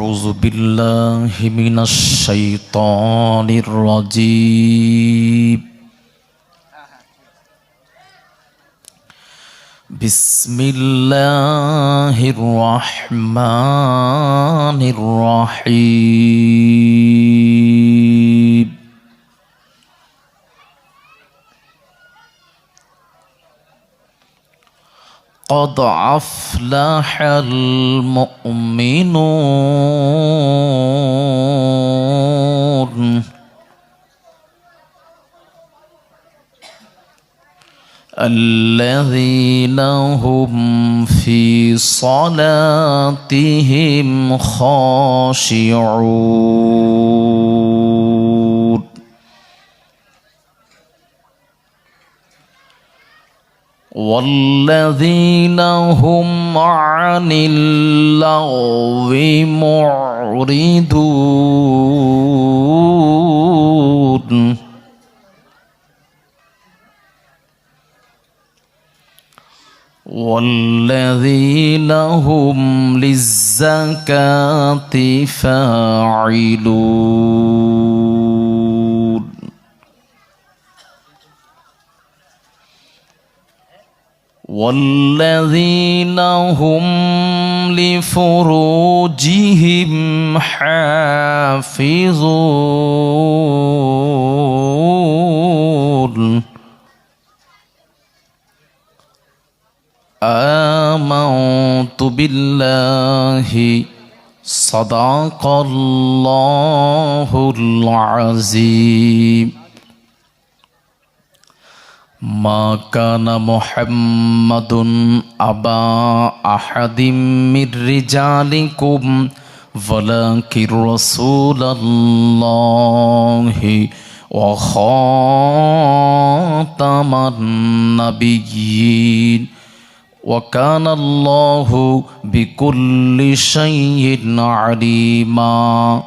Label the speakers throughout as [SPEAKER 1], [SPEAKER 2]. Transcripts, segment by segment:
[SPEAKER 1] أعوذ بالله من الشيطان الرجيم بسم الله الرحمن الرحيم قد أفلح المؤمنون الذين هم في صلاتهم خاشعون والذين هم عن اللغو معرضون والذين هم للزكاة فاعلون والذين هم لفروجهم حافظون آمنت بالله صدق الله العظيم ما كان محمد أبا أحد من رجالكم ولكن رسول الله وخاتم النبيين وكان الله بكل شيء عليما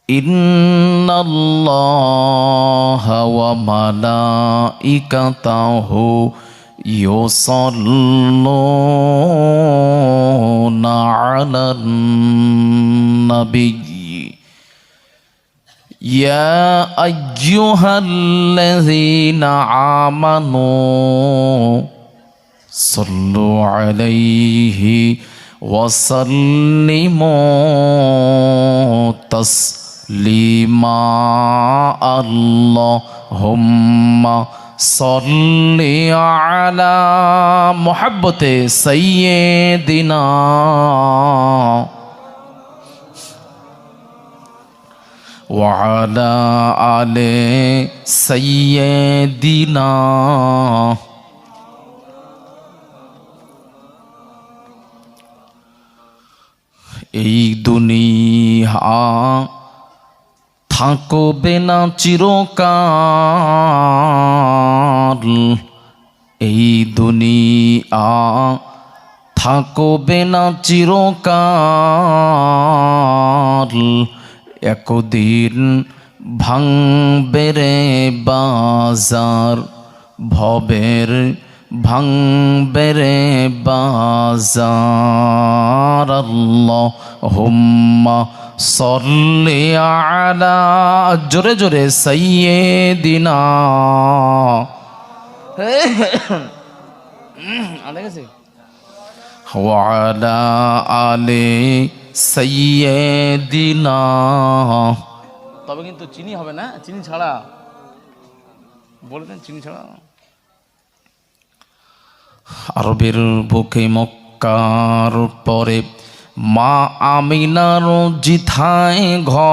[SPEAKER 1] إن الله وملائكته يصلون على النبي يا أيها الذين آمنوا صلوا عليه وسلموا تسليما اللهم صل على محبة سيدنا وعلى آل سيدنا এই দুনিয়া থাকবে না চিরকাল এই দুনিয়া থাকবে না চিরকাল একদিন ভাঙবে রে বাজার ভবের ভাঙবে রে বাজার আল্লাহুম্মা সাল্লি আলা জোরে জোরে সাইয়্যিদিনা ওয়া আলা আলি সাইয়্যিদিনা তবে কিন্তু চিনি হবে না চিনি ছাড়া বলে দেন চিনি ছাড়া আরবের বুকে মক্কার পরে মা আমিনার জিথায় ঘর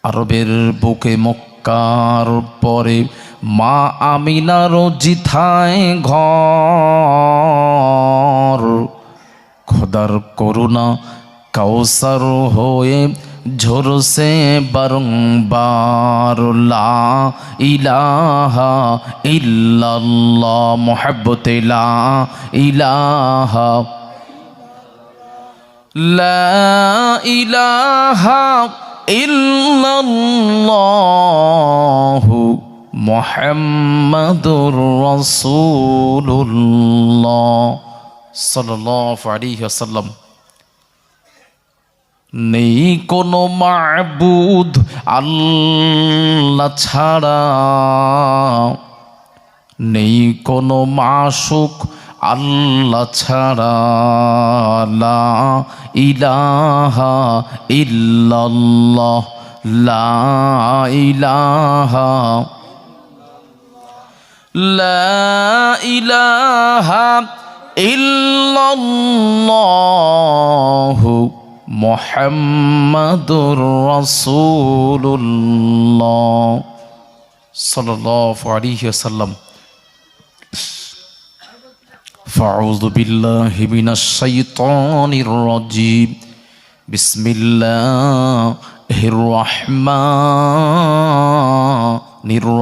[SPEAKER 1] আরবের বুকে মক্কার পরে মা আমিনার জিথায় ঘর খোদার করুণা কাউসার হয়ে ঝরসে বারংবার লা ইলাহা ইল্লাল্লাহ মুহাব্বতে লা ইলাহা লা ইলাহা ইল্লাল্লাহু মুহাম্মাদুর রাসূলুল্লাহ সাল্লাল্লাহু আলাইহি ওয়াসাল্লাম, নেই কোনো মাবুদ আল্লাহ ছাড়া, নেই কোনো মাশুক আল্লাহ ছাড়া, লা ইলাহা ইল্লাল্লাহ, লা ইলাহা, লা ইলাহা ইল্লাল্লাহু মুহাম্মাদুর রাসূলুল্লাহ সাল্লাল্লাহু আলাইহি ওয়াসাল্লাম। ফাউযু বিল্লাহি মিনাশ শাইতানির রাজীম। বিসমিল্লাহির রাহমানির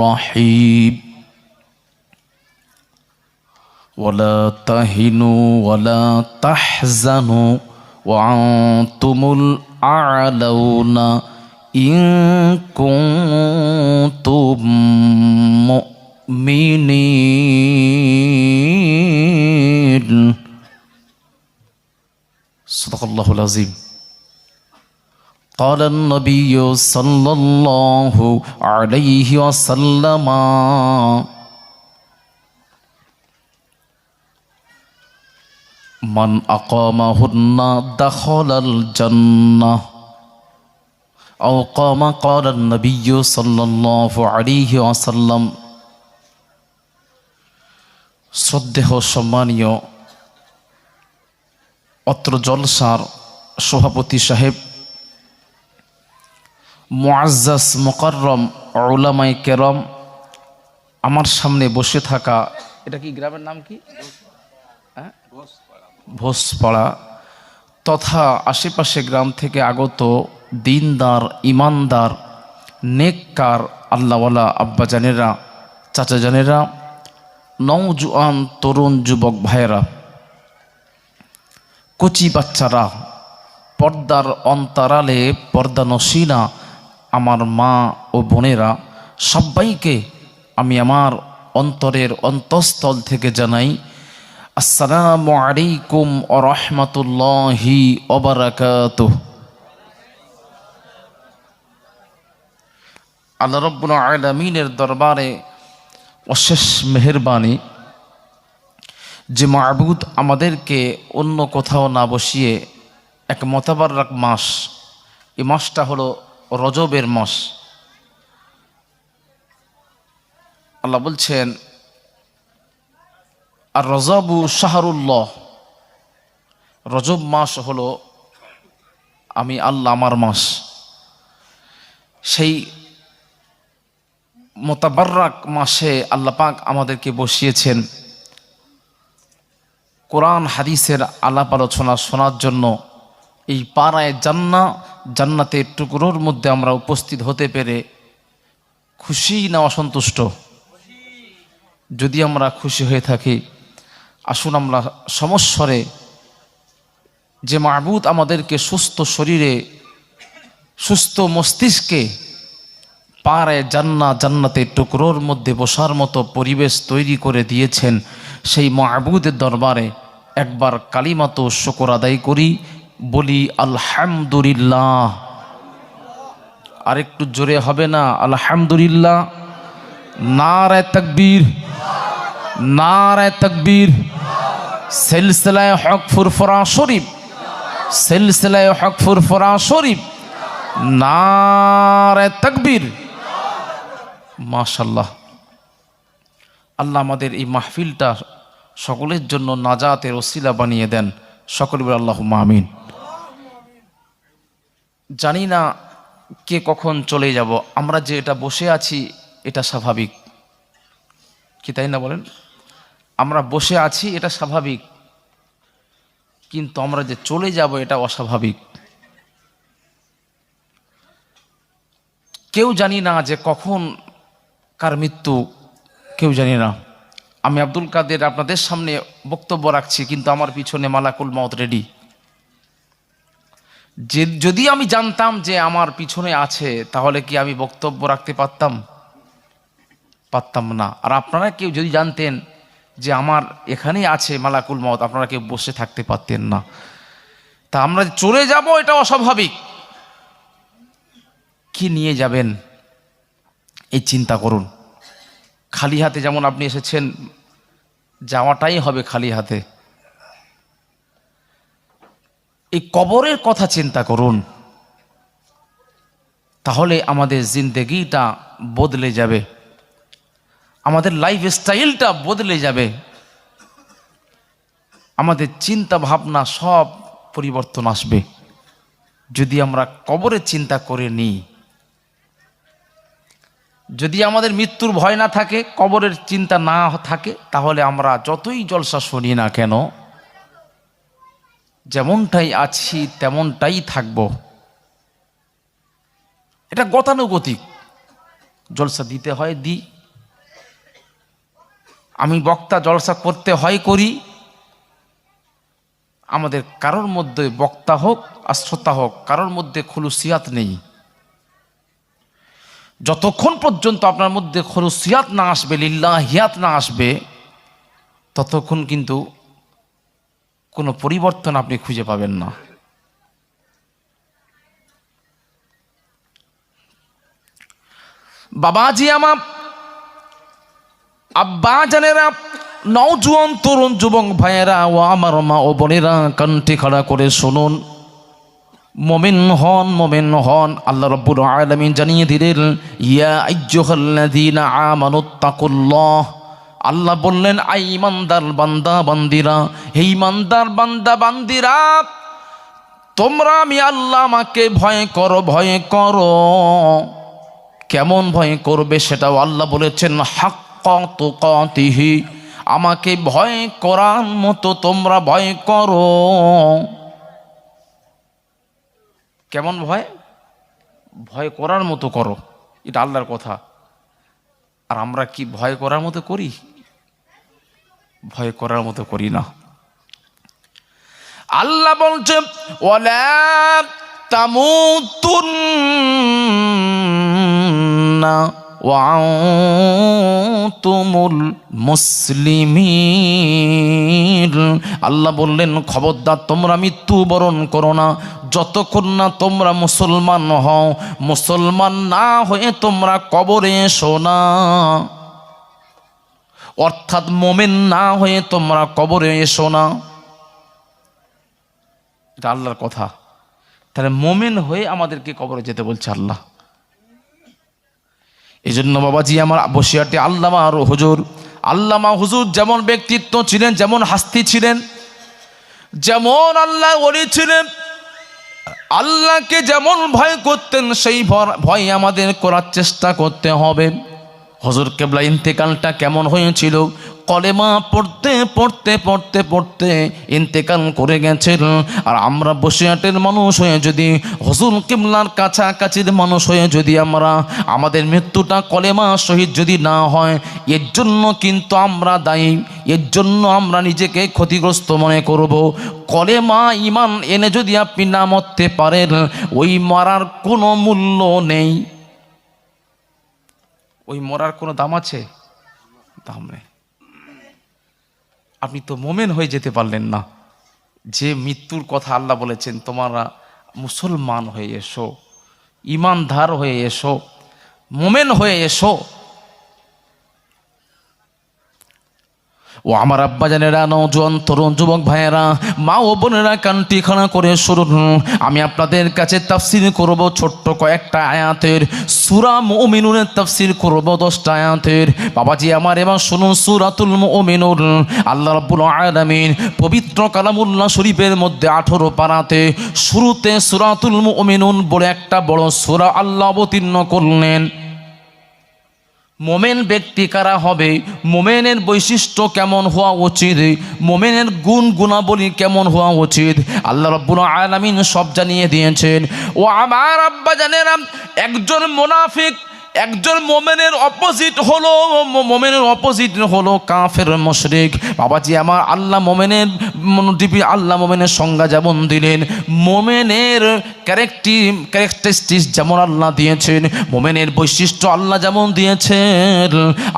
[SPEAKER 1] রাহিম। ওয়ালা তাহিনু ওয়ালা তাহজানু ওয়া আনতুমুল আ'লাউনা ইন কুনতুম মুমিনিন। সাদাকাল্লাহুল আযীম। قال النبي صلى الله عليه وسلم মান আকামাহুন্না দাখালাল জান্নাহ আও কামা ক্বালা নবিয়্যু সাল্লাল্লাহু আলাইহি ওয়াসাল্লাম। শ্রদ্ধেয় সম্মানীয় অত্র জলসার সভাপতি সাহেব, মুআজ্জাজ মুকাররম উলামায়ে কেরাম, আমার সামনে বসে থাকা, এটা কি গ্রামের নাম কি? ভোজপাড়া তথা আশেপাশে গ্রাম থেকে আগত দিনদার, ইমানদার, নেককার আল্লাহওয়ালা আব্বাজানেরা, চাচাজানেরা, নওজোয়ান তরুণ যুবক ভাইয়েরা, কচি বাচ্চারা, পর্দার অন্তরালে পর্দানশীনা আমার মা ও বোনেরা, সবাইকে আমি আমার অন্তরের অন্তঃস্থল থেকে জানাই আসসালামু আলাইকুম ওয়া রাহমাতুল্লাহি ওয়া বারাকাতুহু। আল্লাহ রাব্বুল আলামিনের দরবারে অশেষ মেহেরবানি যে মাবুদ আমাদেরকে অন্য কোথাও না বসিয়ে এক মোতাবারক মাস, এই মাসটা হলো রজবের মাস। আল্লাহ বলছেন আর রজবু শাহরুল্লাহ, রজব মাস হলো আমি আল্লাহ আমার মাস। সেই মোতাবারক মাসে আল্লাহ পাক আমাদেরকে বসিয়েছেন কোরআন হাদিসের আলাপ আলোচনা শোনার জন্য। এই পাড়ায় জান্নাতের টুকরোর মধ্যে আমরা উপস্থিত হতে পেরে খুশি না অসন্তুষ্ট? যদি আমরা খুশি হয়ে থাকি, আসুন আমরা সমস্বরে যে মাবুদ আমাদেরকে সুস্থ শরীরে, সুস্থ মস্তিষ্কে পাড়ায় জান্নাতের টুকরোর মধ্যে বসার মতো পরিবেশ তৈরি করে দিয়েছেন, সেই মাবুদের দরবারে একবার কালিমাতো শুকর আদায় করি, বলি আলহামদুলিল্লাহ। আরেকটু জোরে হবে না? আলহামদুলিল্লাহ। নারায়ে তাকবীর, নারায়ে তাকবীর। সিলসিলায়ে হক ফুরফুরা শরীফ, সিলসিলায়ে হক ফুরফুরা শরীফ, নারায়ে তাকবীর। মাশাআল্লাহ। আল্লাহ আমাদের এই মাহফিলটা সকলের জন্য নাজাতের ওসিলা বানিয়ে দেন। সকলে বলে আল্লাহুম্মা আমিন। জানি না কে কখন চলে যাব। আমরা যে এটা বসে আছি এটা স্বাভাবিক, কি তাই না বলেন? আমরা বসে আছি এটা স্বাভাবিক, কিন্তু আমরা যে চলে যাব এটা অস্বাভাবিক। কেউ জানি না যে কখন কার মৃত্যু, কেউ জানি না। আমি আব্দুল কাদের আপনাদের সামনে বক্তব্য রাখছি, কিন্তু আমার পিছনে মালাকুল মউত রেডি। যদি আমি জানতাম যে আমার পিছনে আছে, তাহলে কি আমি বক্তব্য রাখতে পারতাম? পারতাম না। আর আপনারা কেউ যদি জানতেন যে আমার এখানেই আছে মালাকুল মউত, আপনারা কেউ বসে থাকতে পারতেন না। তা আমরা চলে যাব এটা অস্বাভাবিক, কি নিয়ে যাবেন এই চিন্তা করুন। খালি হাতে যেমন আপনি এসেছেন, যাওয়াটাই হবে খালি হাতে। এই কবরের কথা চিন্তা করুন, তাহলে আমাদের জিন্দেগিটা বদলে যাবে, আমাদের লাইফ স্টাইলটা বদলে যাবে, আমাদের চিন্তা ভাবনা সব পরিবর্তন আসবে যদি আমরা কবরের চিন্তা করে নিই। যদি আমাদের মৃত্যুর ভয় না থাকে, কবরের চিন্তা না থাকে, তাহলে আমরা যতই জলসা শুনি না কেন, যেমনটাই আছি তেমনটাই থাকব। এটা গতানুগতিক, জলসা দিতে হয় দিই, আমি বক্তা জলসা করতে হয় করি। আমাদের কারোর মধ্যে বক্তা হোক আর শ্রোতা হোক, কারোর মধ্যে খুলুসিয়াত নেই। যতক্ষণ পর্যন্ত আপনার মধ্যে খুলুসিয়াত না আসবে, লিল্লাহিয়াত না আসবে, ততক্ষণ কিন্তু কোনো পরিবর্তন আপনি খুঁজে পাবেন না। বাবাজি আমার, আব্বা জানেরা, নওজোয়ান তরুণ যুবক ভাইয়েরা ও আমার মা ও বোনেরা, কানটি খাড়া করে শুনুন। মুমিন হন, মুমিন হন। আল্লাহ রাব্বুল আলামিন জানিয়ে দিলেন, ইয়া আইয়ুহাল্লাযীনা আমানুত্তাকুল্লাহ। আল্লাহ বললেন, আই ইমানদার বান্দা বান্দিরা, হে ইমানদার বান্দা বান্দিরা, তোমরা আমি আল্লাহ আমাকে ভয় করো, ভয় করো। কেমন ভয় করবে সেটাও আল্লাহ বলেছেন, হাক্কা তুকাতিহি, আমাকে ভয় করার মতো তোমরা ভয় করো। কেমন ভয়? ভয় করার মতো করো, এটা আল্লাহর কথা। আর আমরা কি ভয় করার মতো করি? ভয় করার মতো করি না। আল্লাহ বলছে, ওয়ালা তামুতুন্না ওয়া আনতুমুল মুসলিমিন। আল্লাহ বললেন, খবরদার তোমরা মৃত্যুবরণ করো না যতক্ষণ না তোমরা মুসলমান হও। মুসলমান না হয়ে তোমরা কবরে এসো না, অর্থাৎ মোমেন না হয়ে তোমরা কবরে এসো না। এটা আল্লাহর কথা। তাহলে মোমেন হয়ে আমাদেরকে কবরে যেতে বলছে আল্লাহ। এই জন্য বাবাজি আমার, বসিয়াটি আল্লামা আর হুজুর, আল্লামা হুজুর যেমন ব্যক্তিত্ব ছিলেন, যেমন হাস্তি ছিলেন, যেমন আল্লাহ ওলি ছিলেন, আল্লাহকে যেমন ভয় করতেন, সেই ভয় আমাদের করার চেষ্টা করতে হবে। হুজুর কেবলা ইন্তেকালটা কেমন হয়েছিল? কলেমা পড়তে পড়তে পড়তে পড়তে ইন্তেকাল করে গেছেন। আর আমরা বসিরহাটের মানুষ হয়ে যদি, হুজুর কেবলার কাছাকাছির মানুষ হয়ে যদি আমরা, আমাদের মৃত্যুটা কলেমা শহীদ যদি না হয়, এর জন্য কিন্তু আমরা দায়ী, এর জন্য আমরা নিজেকে ক্ষতিগ্রস্ত মনে করব। কলেমা ইমান এনে যদি আপনি না মরতে পারেন, ওই মরার কোনো মূল্য নেই। ওই মরার কোনো দাম আছে? দাম নেই। আপনি তো মোমেন হয়ে যেতে পারলেন না। যে মৃত্যুর কথা আল্লাহ বলেছেন, তোমরা মুসলমান হয়ে এসো, ইমানদার হয়ে এসো, মোমেন হয়ে এসো। ও আমার আব্বা জানেরা, নওজোয়ান তরুণ যুবক ভাইয়েরা, মা ও বোনেরা, কানটি খাড়া করে শুনুন। আমি আপনাদের কাছে তাফসীর করব ছোট্ট কয়েকটা আয়াতের। সূরা মুমিনুনের তাফসীর করব 10টা আয়াতের। বাবাজি আমার, এবার শুনুন সূরাতুল মুমিনুন। আল্লাহ রাব্বুল আলামিন পবিত্র কালামুল্লাহ শরীফের মধ্যে 18 পারাতে শুরুতে সূরাতুল মুমিনুন বলে একটা বড় সূরা আল্লাহ অবতীর্ণ করলেন। মোমেন ব্যক্তি কারা হবে, মোমেনের বৈশিষ্ট্য কেমন হওয়া উচিত, মোমেনের গুণ গুণাবলী কেমন হওয়া উচিত, আল্লাহ রাব্বুল আলামিন সব জানিয়ে দিয়েছেন। ও আমার আব্বা জানেরা, একজন মুনাফিক, একজন মোমেনের অপোজিট হলো কাফের মুশরিক। বাবাজি আমার, আল্লাহ মোমেনের আল্লাহ মোমেনের সংজ্ঞা যেমন দিলেন, মোমেনের ক্যারেক্টারিস্টিক্স যেমন আল্লাহ দিয়েছেন, মোমেনের বৈশিষ্ট্য আল্লাহ যেমন দিয়েছেন,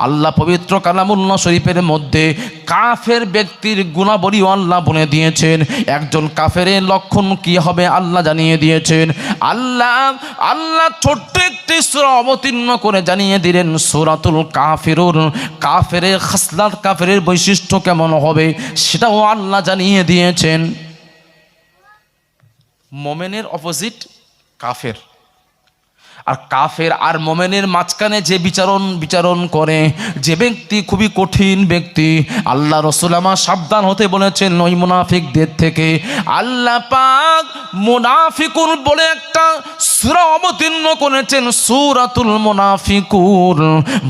[SPEAKER 1] আল্লাহ পবিত্র কালামুল্লাহ শরীফের মধ্যে কাফের ব্যক্তির গুণাবলী আল্লাহ বলে দিয়েছেন। একজন কাফেরের লক্ষণ কি হবে আল্লাহ জানিয়ে দিয়েছেন। আল্লাহ ছোট্ট একটি সূরা অবতীর্ণ করে জানিয়ে দিলেন সূরাতুল কাফিরুন। কাফেরের খাসলাত, কাফেরের বৈশিষ্ট্য কেমন হবে সেটাও আল্লাহ জানিয়ে দিয়েছেন। মোমেনের অপোজিট কাফের। আর কাফের আর মোমেনের মাঝখানে যে বিচারণ করে যে ব্যক্তি খুবই কঠিন ব্যক্তি, আল্লাহ রাসূল আমার সাবধান হতে বলেছেন ওই মুনাফিকদের থেকে। আল্লাহ পাক মুনাফিকুন বলে একটা সূরা অবতীর্ণ করেছেন, সূরাতুল মুনাফিকুন।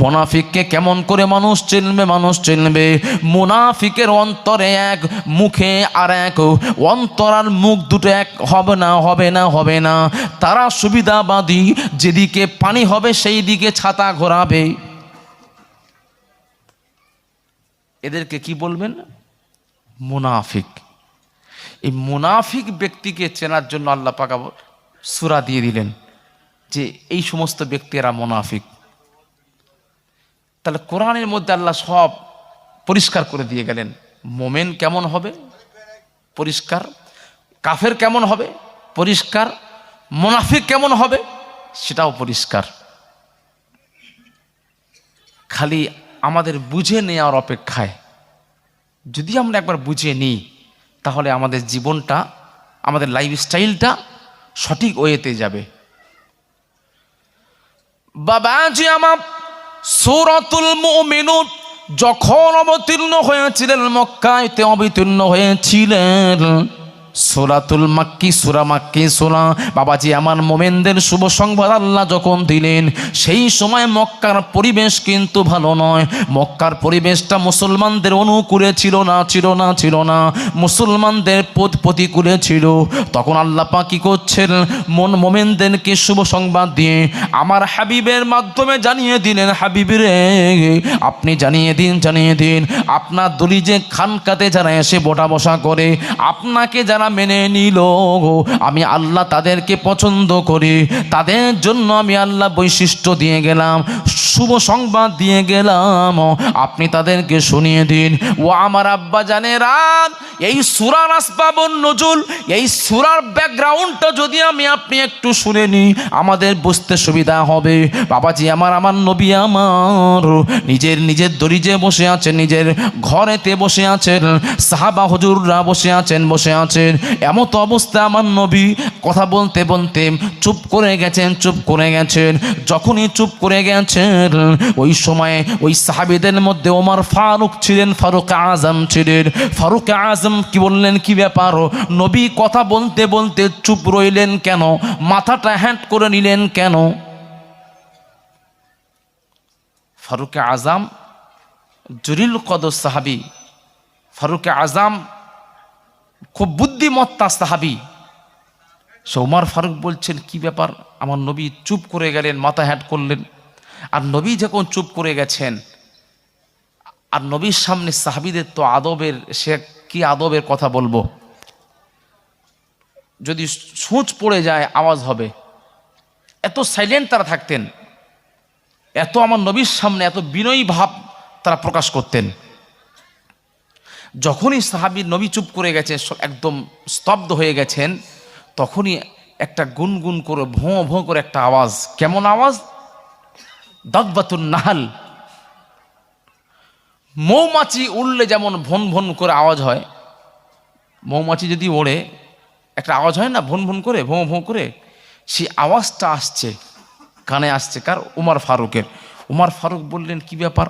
[SPEAKER 1] মুনাফিককে কেমন করে মানুষ চিনবে? মুনাফিকের অন্তরে এক, মুখে আর এক। অন্তর আর মুখ দুটো এক হবে না। তারা সুবিধাবাদী, যেদিকে পানি হবে সেই দিকে ছাতা ঘোরাবে। এদেরকে কি বলবেন? মুনাফিক। এই মুনাফিক ব্যক্তিকে চেনার জন্য আল্লাহ পাক সূরা দিয়ে দিলেন যে এই সমস্ত ব্যক্তিরা মুনাফিক। তাহলে কোরআনের মধ্যে আল্লাহ সব পরিষ্কার করে দিয়ে গেলেন। মোমেন কেমন হবে? পরিষ্কার। কাফের কেমন হবে? পরিষ্কার। মুনাফিক কেমন হবে? সেটাও পরিষ্কার। খালি আমাদের বুঝে নেওয়ার অপেক্ষায়। যদি আমরা একবার বুঝে নিই তাহলে আমাদের জীবনটা, আমাদের লাইফস্টাইলটা সঠিক ওয়েতে যাবে। বাবাজি আমার, সূরাতুল মুমিনুন যখন অবতীর্ণ হয়েছিলেন, মক্কায়তে অবতীর্ণ হয়েছিলেন। সূরাতুল মাক্কি, সূরা মাক্কি সূরা। বাবাজি আমার, মোমেনদের শুভ সংবাদ আল্লাহ যখন দিলেন, সেই সময় মক্কার পরিবেশ কিন্তু ভালো নয়। মক্কার পরিবেশটা মুসলমানদের অনুকূলে ছিল না। মুসলমানদের প্রতিকূলে ছিল। তখন আল্লাহ পাক কি করছেন? মোমেনদেরকে শুভ সংবাদ দিয়ে আমার হাবিবের মাধ্যমে জানিয়ে দিলেন, হাবিব রে আপনি জানিয়ে দিন আপনার দলি যে খানকাতে যারা এসে বসা করে, আপনাকে যারা মেনে নিল, আমি আল্লাহ তাদেরকে পছন্দ করি। তাদের জন্য আমি আল্লাহ বৈশিষ্ট্য দিয়ে গেলাম, শুভ সংবাদ দিয়ে গেলাম। আপনি তাদেরকে শুনিয়ে দিন। ও আমার আব্বা জানেরা, এই সূরার আসবাবুন নুজুল, এই সূরার ব্যাকগ্রাউন্ডটা যদি আপনি একটু শুনে নি, আমাদের বুঝতে সুবিধা হবে। বাবাজি আমার নবী আমার নিজের দরিজে বসে আছেন, নিজের ঘরেতে বসে আছেন, সাহাবা হুজুররা বসে আছেন। এমত অবস্থা আমার নবী কথা বলতে চুপ করে গেছেন। যখনই চুপ করে গেছেন, ওই সময় ওই সাহাবীদের মধ্যে ওমর ফারুক ছিলেন, ফারুক আজম কি বললেন, কি ব্যাপার নবী কথা বলতে চুপ রইলেন কেন? মাথাটা হ্যাট করে নিলেন কেন? ফারুক আজম জলিল কদর সাহাবী, ফারুক আজম খুব বুদ্ধিমত্তা সাহাবী। ওমর ফারুক বলছেন, কি ব্যাপার আমার নবী চুপ করে গেলেন, মাথা হ্যাট করলেন। আর নবী যখন চুপ করে গেছেন, আর নবীর সামনে সাহাবীদের তো আদবের, সে কি আদবের কথা বলবো, যদি সূচ পড়ে যায় আওয়াজ হবে। এত সাইলেন্ট তারা থাকতেন, এত আমার নবীর সামনে এত বিনয়ী ভাব তারা প্রকাশ করতেন। যখনই সাহাবী নবী চুপ করে গেছে, একদম স্তব্ধ হয়ে গেছেন, তখনই একটা গুনগুন করে ভোঁ ভোঁ করে একটা আওয়াজ। কেমন আওয়াজ? দাগবাতুন নাহাল, মৌমাছি উড়লে যেমন ভন ভন করে আওয়াজ হয়, মৌমাছি যদি ওড়ে একটা আওয়াজ হয় না, ভন ভন করে, ভোঁ ভোঁ করে, সেই আওয়াজটা আসছে কানে আসছে। কার? উমর ফারুকের। উমর ফারুক বললেন, কি ব্যাপার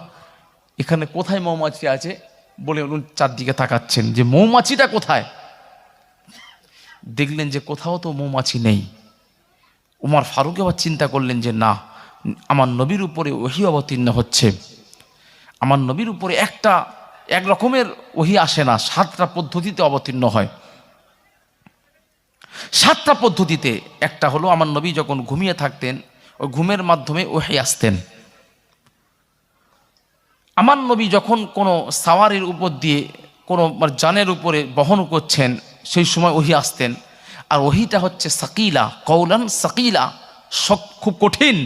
[SPEAKER 1] এখানে কোথায় মৌমাছি আছে বলে উনি চারদিকে তাকাচ্ছেন যে মৌমাছিটা কোথায়। দেখলেন যে কোথাও তো মৌমাছি নেই। উমর ফারুক আবার চিন্তা করলেন যে না, আমার নবীর উপরে ওহী অবতীর্ণ হচ্ছে, আমার নবীর উপরে এক রকমের ওহী আসে না, 7টা পদ্ধতিতে অবতীর্ণ হয়। 7টা পদ্ধতিতে। একটা হলো আমার নবী যখন ঘুমিয়ে থাকতেন, ওই ঘুমের মাধ্যমে ওহী আসতেন। আমার নবী যখন কোনো সাওয়ারির উপর দিয়ে কোনো জানের উপরে বহন করছেন, সেই সময় ওহী আসতেন। আর ওহীটা হচ্ছে সাকিলা, কওলান সাকিলা, খুব কঠিন।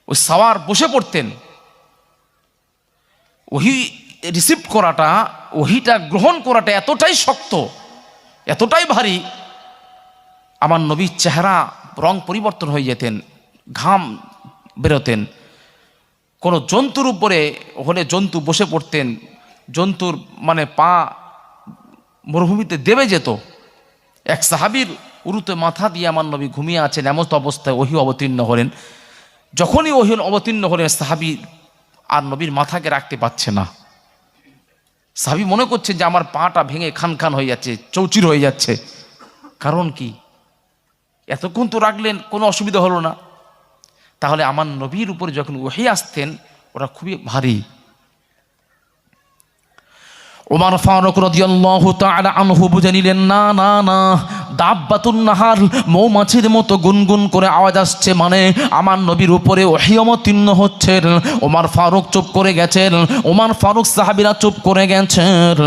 [SPEAKER 1] ওই সাওয়ার বসে পড়তেন, ওহী রিসিভ করাটা, ওহিটা গ্রহণ করাটা এতটাই শক্ত, এতটাই ভারী, আমার নবীর চেহারা রং পরিবর্তন হয়ে যেতেন, ঘাম বেরোতেন। কোনো জন্তুর উপরে হলে জন্তু বসে পড়তেন, জন্তুর মানে পা মরুভূমিতে দেবে যেত। এক সাহাবীর উরুতে মাথা দিয়ে আমার নবী ঘুমিয়ে আছেন, এমন অবস্থায় ওহী অবতীর্ণ হলেন। যখনই ওহী অবতীর্ণ হলেন, সাহাবী আর নবীর মাথাকে রাখতে পারছে না। সাহাবী মনে করছে যে আমার পাটা ভেঙে খান খান হয়ে যাচ্ছে, চৌচির হয়ে যাচ্ছে। কারণ কি? এতক্ষণ তো রাখলেন, কোনো অসুবিধা হলো না। তাহলে আমার নবীর উপরে যখন ওহী আসতেন, ওরা খুবই ভারী। ওমর ফারুক রাদিয়াল্লাহু তাআলা আনহু বুঝে নিলেন, না না না, দাব্বাতুন নাহার, মৌমাছির মতো গুনগুন করে আওয়াজ আসছে, মানে আমার নবীর উপরে ওহী অবতীর্ণ হচ্ছে। ওমর ফারুক চুপ করে গেছেন, ওমর ফারুক সাহাবীরা চুপ করে গেছেন।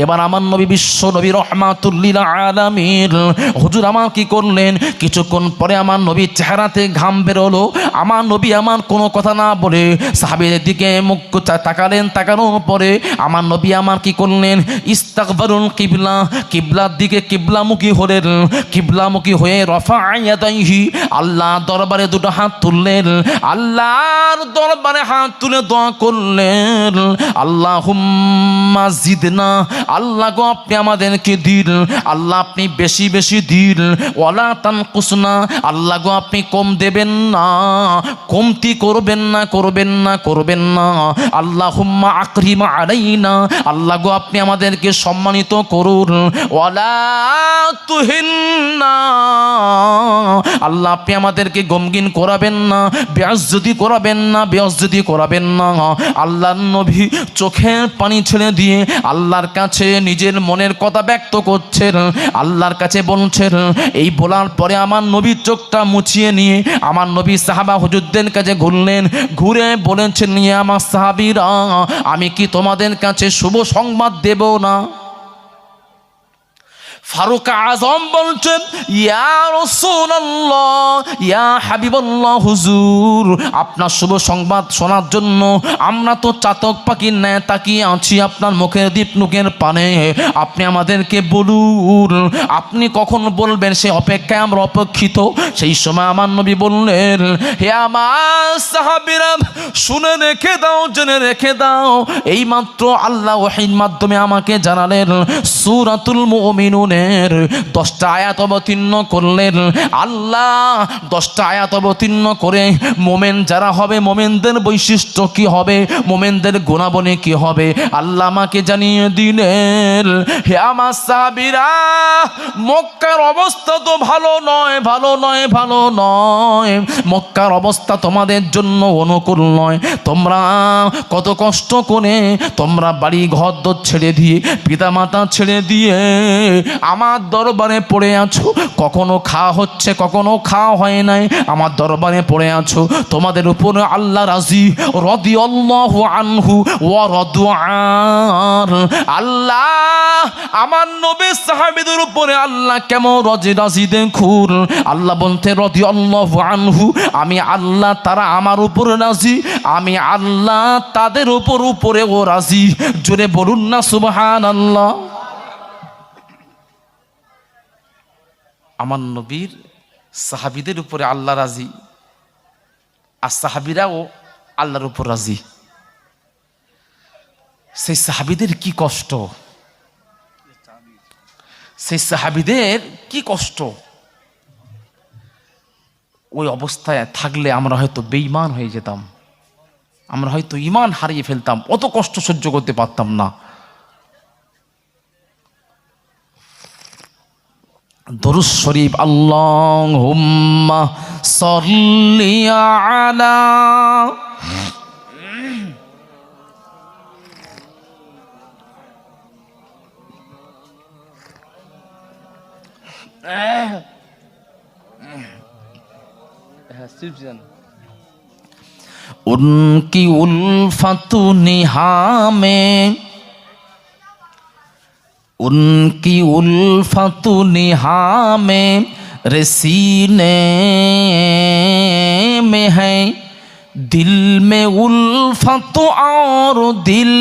[SPEAKER 1] এবার আমার নবী বিশ্ব নবী রহমাতুল লিল আলামিন হুজুর আমার কি করলেন? কিছুক্ষণ পরে আমার নবীর চেহারাতে ঘাম বেরোলো। আমার নবী আমার কোনো কথা না বলে সাহাবীদের দিকে মুখ তাকালেন। তাকানোর পরে আমার নবী আমার কি করলেন? ইস্তাকবারুল কিবলা, কিবলার দিকে কিবলামুখী হলেন। কিবলামুখী হয়ে রফা ইয়াদাইহি, আল্লাহ দরবারে দুটো হাত তুললেন। আল্লাহর দরবারে হাত তুলে দোয়া করলেন, আল্লাহুম্মা জিদনা, আল্লাহ গো আপনি আমাদেরকে দিন, আল্লাহ আপনি বেশি বেশি দিন, ওয়ালা তানকুসনা, আল্লাহ গো আপনি কম দেবেন না, কমতি করবেন না, করবেন না, করবেন না। আল্লাহুম্মা আকরিম আলাইনা, আল্লাহ গো আপনি আমাদেরকে সম্মানিত করুন, ওয়ালা তুহিন্না, আল্লাহ আপনি আমাদেরকে গমগিন করাবেন না, বেয়াজ্জতি করাবেন না, বেয়াজ্জতি করাবেন না। আল্লাহর নবী চোখের পানি ছেড়ে দিয়ে আল্লাহর কাছে নিজের মনের কথা ব্যক্ত করছেন, আল্লাহর কাছে বলছেন। এই বলার পরে আমার নবী চোখটা মুছিয়ে নিয়ে আমার নবী সাহাবা হুজুরদের কাছে ঘুরলেন, ঘুরে বলেছেন, নিয়ে আমার সাহাবীরা, আমি কি তোমাদের কাছে শুভ সংবাদ দেব না? ফারুক আজম বলছেন, ইয়া রাসূলুল্লাহ, ইয়া হাবিবাল্লাহ, হুজুর আপনার শুভ সংবাদ শোনার জন্য আমরা তো চাতক পাখির ন্যায় তাকিয়ে আছি আপনার মুখের দীপনুকের পানে। আপনি আমাদেরকে বলুন, আপনি কখন বলবেন সে অপেক্ষায় আমরা অপেক্ষিত। সেই সময় আমার নবী বললেন, হে আমার সাহাবীরা, শুনে রেখে দাও, জেনে রেখে দাও, এই মাত্র আল্লাহ ওহীর মাধ্যমে আমাকে জানালেন, সূরাতুল মুমিনুন 10টা আয়াত অবতীর্ণ করলেন। আল্লাহ 10টা আয়াত অবতীর্ণ করে মোমেন যারা হবে, মোমেনদের বৈশিষ্ট্য কি হবে, মোমেনদের গুণাবলী কি হবে, আল্লাহ আমাকে জানিয়ে দিলেন। হে আমার সাহাবীরা, মক্কার অবস্থা তো ভালো নয়, ভালো নয়, ভালো নয়। মক্কার অবস্থা তোমাদের জন্য অনুকূল নয়। তোমরা কত কষ্ট করে তোমরা বাড়ি ঘর দর ছেড়ে দিয়ে, পিতা মাতা ছেড়ে দিয়ে আমার দরবারে পড়ে আছো। কখনো খাওয়া হচ্ছে, কখনো খাওয়া হয় নাই, আমার দরবারে পড়ে আছো। তোমাদের উপরে আল্লাহ রাজি, রাদিয়াল্লাহু আনহু ওয়া রাদু আন। আল্লাহ আমার নবী সাহাবীদের উপরে আল্লাহ কেমন রাজি দেখুন। আল্লাহ বলতে, রাদিয়াল্লাহু আনহু, আমি আল্লাহ, তারা আমার উপরে রাজি, আমি আল্লাহ তাদের উপরে ও রাজি। জোরে বলুন না সুবহানাল্লাহ। আমার নবীর সাহাবীদের উপরে আল্লাহ রাজি, আর সাহাবীরাও আল্লাহর উপর রাজি। সেই সাহাবীদের কি কষ্ট, সেই সাহাবীদের কি কষ্ট। ওই অবস্থায় থাকলে আমরা হয়তো বেঈমান হয়ে যেতাম, আমরা হয়তো ঈমান হারিয়ে ফেলতাম, অত কষ্ট সহ্য করতে পারতাম না। দরুদ শরীফ, আল্লাহুম্মা সাল্লি আলা उनकी उल्फत निहा में, उनकी उल्फत निहा में रसीने में है, दिल में उल्फत और दिल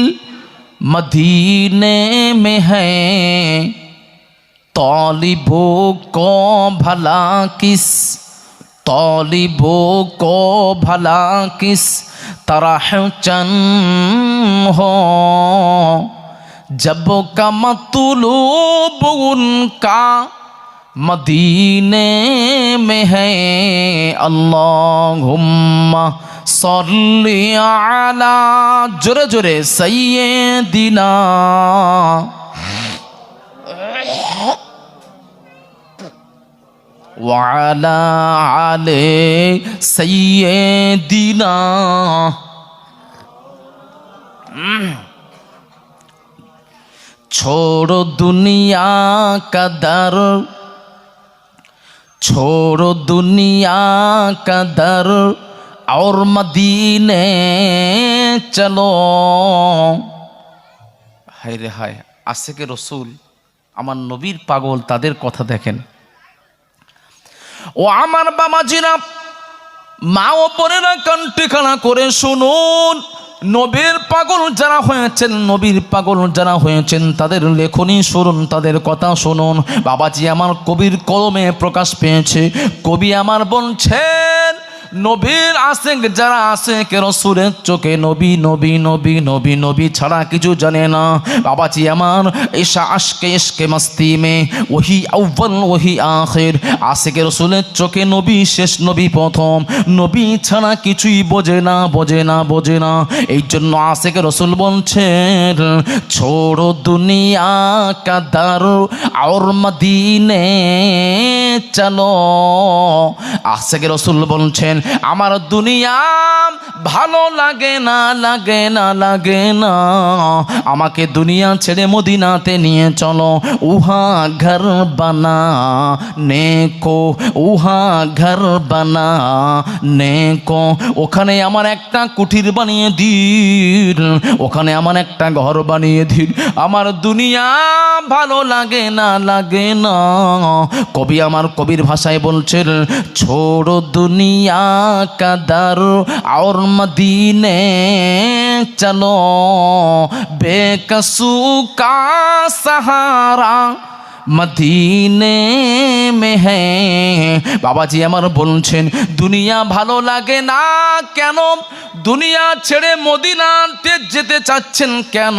[SPEAKER 1] मदीने में है तालिबों को भला किस, तालिबों को भला किस तरह चन हो, जब का मतलूब उनका मदीने में है। अल्लाहुम्मा सल्ली अला, जोरे जोरे, सय्यिदिना व अला आले सय्यिदिना। छोड़ो दुनिया का दर, छोड़ो दुनिया का दर और मदीने चलो। हाय रे हाय, आशिকে রসুল আমার নবীর পাগল, তাদের কথা দেখেন। ও আমার বাবাজিরা, মা ও বোনেরা কণ্ঠে খাড়া করে শুনুন। নবীর পাগল যারা হয়েছেন, নবীর পাগল যারা হয়েছেন তাদের লেখনী শুনুন, তাদের কথা শুনুন। বাবাজি আমার কবির কলমে প্রকাশ পেয়েছে। কবি আমার বলছেন, নবীর আশেক যারা আশেক রাসূলের চোখে নবী নবী নবী নবী নবী ছাড়া কিছু জানে না। বাবাজি আমার, ঈশা আশকে ইশকে মস্তি মে ওহি আউ্বাল ওহি আখির, আশেক রাসূলের চোখে নবী শেষ, নবী প্রথম, নবী ছাড়া কিছুই বোঝে না, বোঝে না, বোঝে না। এই জন্য আশেক রাসূল বলছেন, ছোড়ো দুনিয়া কা দর और মদিনে চলো। আশেক রাসূল বলছেন, আমার দুনিয়া ভালো লাগে না, লাগে না, লাগে না, আমাকে দুনিয়া ছেড়ে মদিনাতে নিয়ে চলো। উহা ঘর বানা নেকো, উহা ঘর বানা নেকো, ওখানে আমার একটা কুঠির বানিয়ে দিন, ওখানে আমার একটা ঘর বানিয়ে দিন। আমার দুনিয়া ভালো লাগে না, লাগে না। কবি আমার কবির ভাষায় বলছেন, ছোড়ো দুনিয়া का दर और मदीने चलो, बेकसू का सहारा মদিনে মে হ্যাঁ। বাবাজি আমার বলছেন, দুনিয়া ভালো লাগে না কেন? দুনিয়া ছেড়ে মদিনাতে যেতে চাচ্ছেন কেন?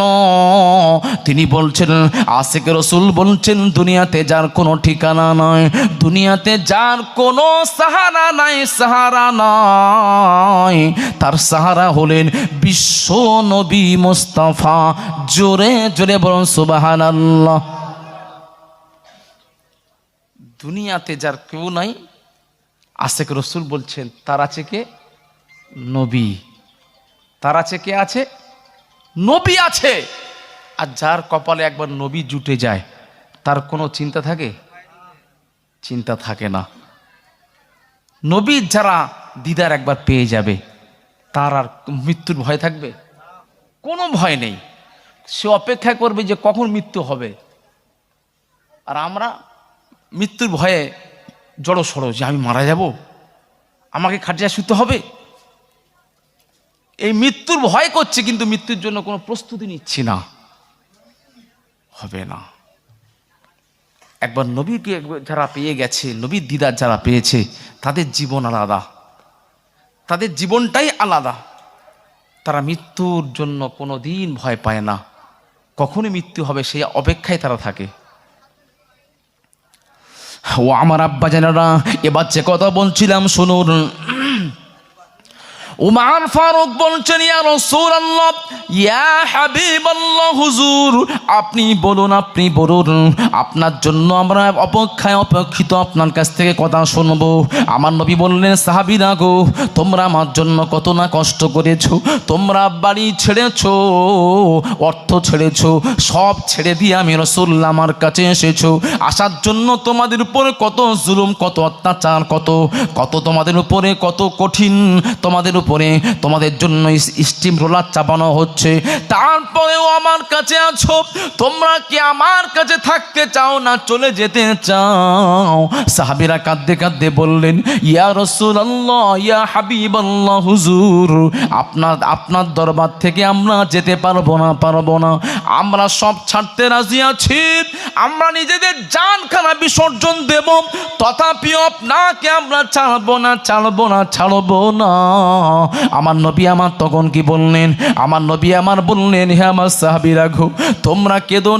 [SPEAKER 1] তিনি বলছেন, আশিক রাসূল বলছেন, দুনিয়াতে যার কোনো ঠিকানা নয়, দুনিয়াতে যার কোনো সাহারা নাই, সাহারা নাই, তার সাহারা হলেন বিশ্ব নবী মুস্তাফা। জোরে জোরে বলুন সুবহানাল্লাহ। দুনিয়াতে যার কেউ নাই, আশিক রাসূল বলছেন, তার আছে কে? নবী। তার আছে কে? আছে নবী আছে। আর যার কপালে একবার নবী জুটে যায়, তার কোনো চিন্তা থাকে? চিন্তা থাকে না। নবীর যারা দিদার একবার পেয়ে যাবে, তার আর মৃত্যুর ভয় থাকবে? কোনো ভয় নেই। সে অপেক্ষা করবে যে কখন মৃত্যু হবে। আর আমরা মৃত্যুর ভয়ে জড়ো সড়ো, যে আমি মারা যাব, আমাকে খাটিয়া শুতে হবে, এই মৃত্যুর ভয় করছে, কিন্তু মৃত্যুর জন্য কোনো প্রস্তুতি নিচ্ছি না, হবে না। একবার নবীকে যারা পেয়ে গেছে, নবীর দিদার যারা পেয়েছে, তাদের জীবন আলাদা, তাদের জীবনটাই আলাদা। তারা মৃত্যুর জন্য কোনো দিন ভয় পায় না, কখনই মৃত্যু হবে সেই অপেক্ষায় তারা থাকে। ও আমার আব্বা জানেরা, এবার যে কথা বলছিলাম শুনুন। উমর ফারুক বলছেন, ইয়া রাসূলুল্লাহ, ইয়া হাবিবাল্লাহ, হুজুর আপনি বলুন, আপনি বলুন, আপনার জন্য আমরা অপেক্ষায় অপেক্ষিত, আপনার কাছ থেকে কথা শুনবো। আমার নবী বললেন, সাহাবীরা গো, তোমরা আমার জন্য কত না কষ্ট করেছো, তোমরা বাড়ি ছেড়েছো, অর্থ ছেড়েছো, সব ছেড়ে দিয়ে আমি রাসূলুল্লাহ আমার কাছে এসেছো। আসার জন্য তোমাদের উপরে কত জুলুম, কত অত্যাচার, কত কত তোমাদের উপরে কত কঠিন, তোমাদের উপরে উপরে তোমাদের জন্য স্টিম রোলার চাপানো হচ্ছে, তারপরেও আমার কাছে আছো। তোমরা কি আমার কাছে থাকতে চাও না চলে যেতে চাও? সাহাবীরা কাঁদতে কাঁদতে বললেন, ইয়া রাসূলুল্লাহ, ইয়া হাবিবাল্লাহ, হুজুর আপনার দরবার থেকে আমরা যেতে পারবো না। আমরা সব ছাড়তে রাজি আছি, আমরা নিজেদের জানখানা বিসর্জন দেব, তথাপিও আপনাকে আমরা ছাড়বো না। আমার নবী আমার তখন কি বললেন? আমার নবী আমার বললেন, হে আমার সাহাবীরা গো, তোমরা কেঁদো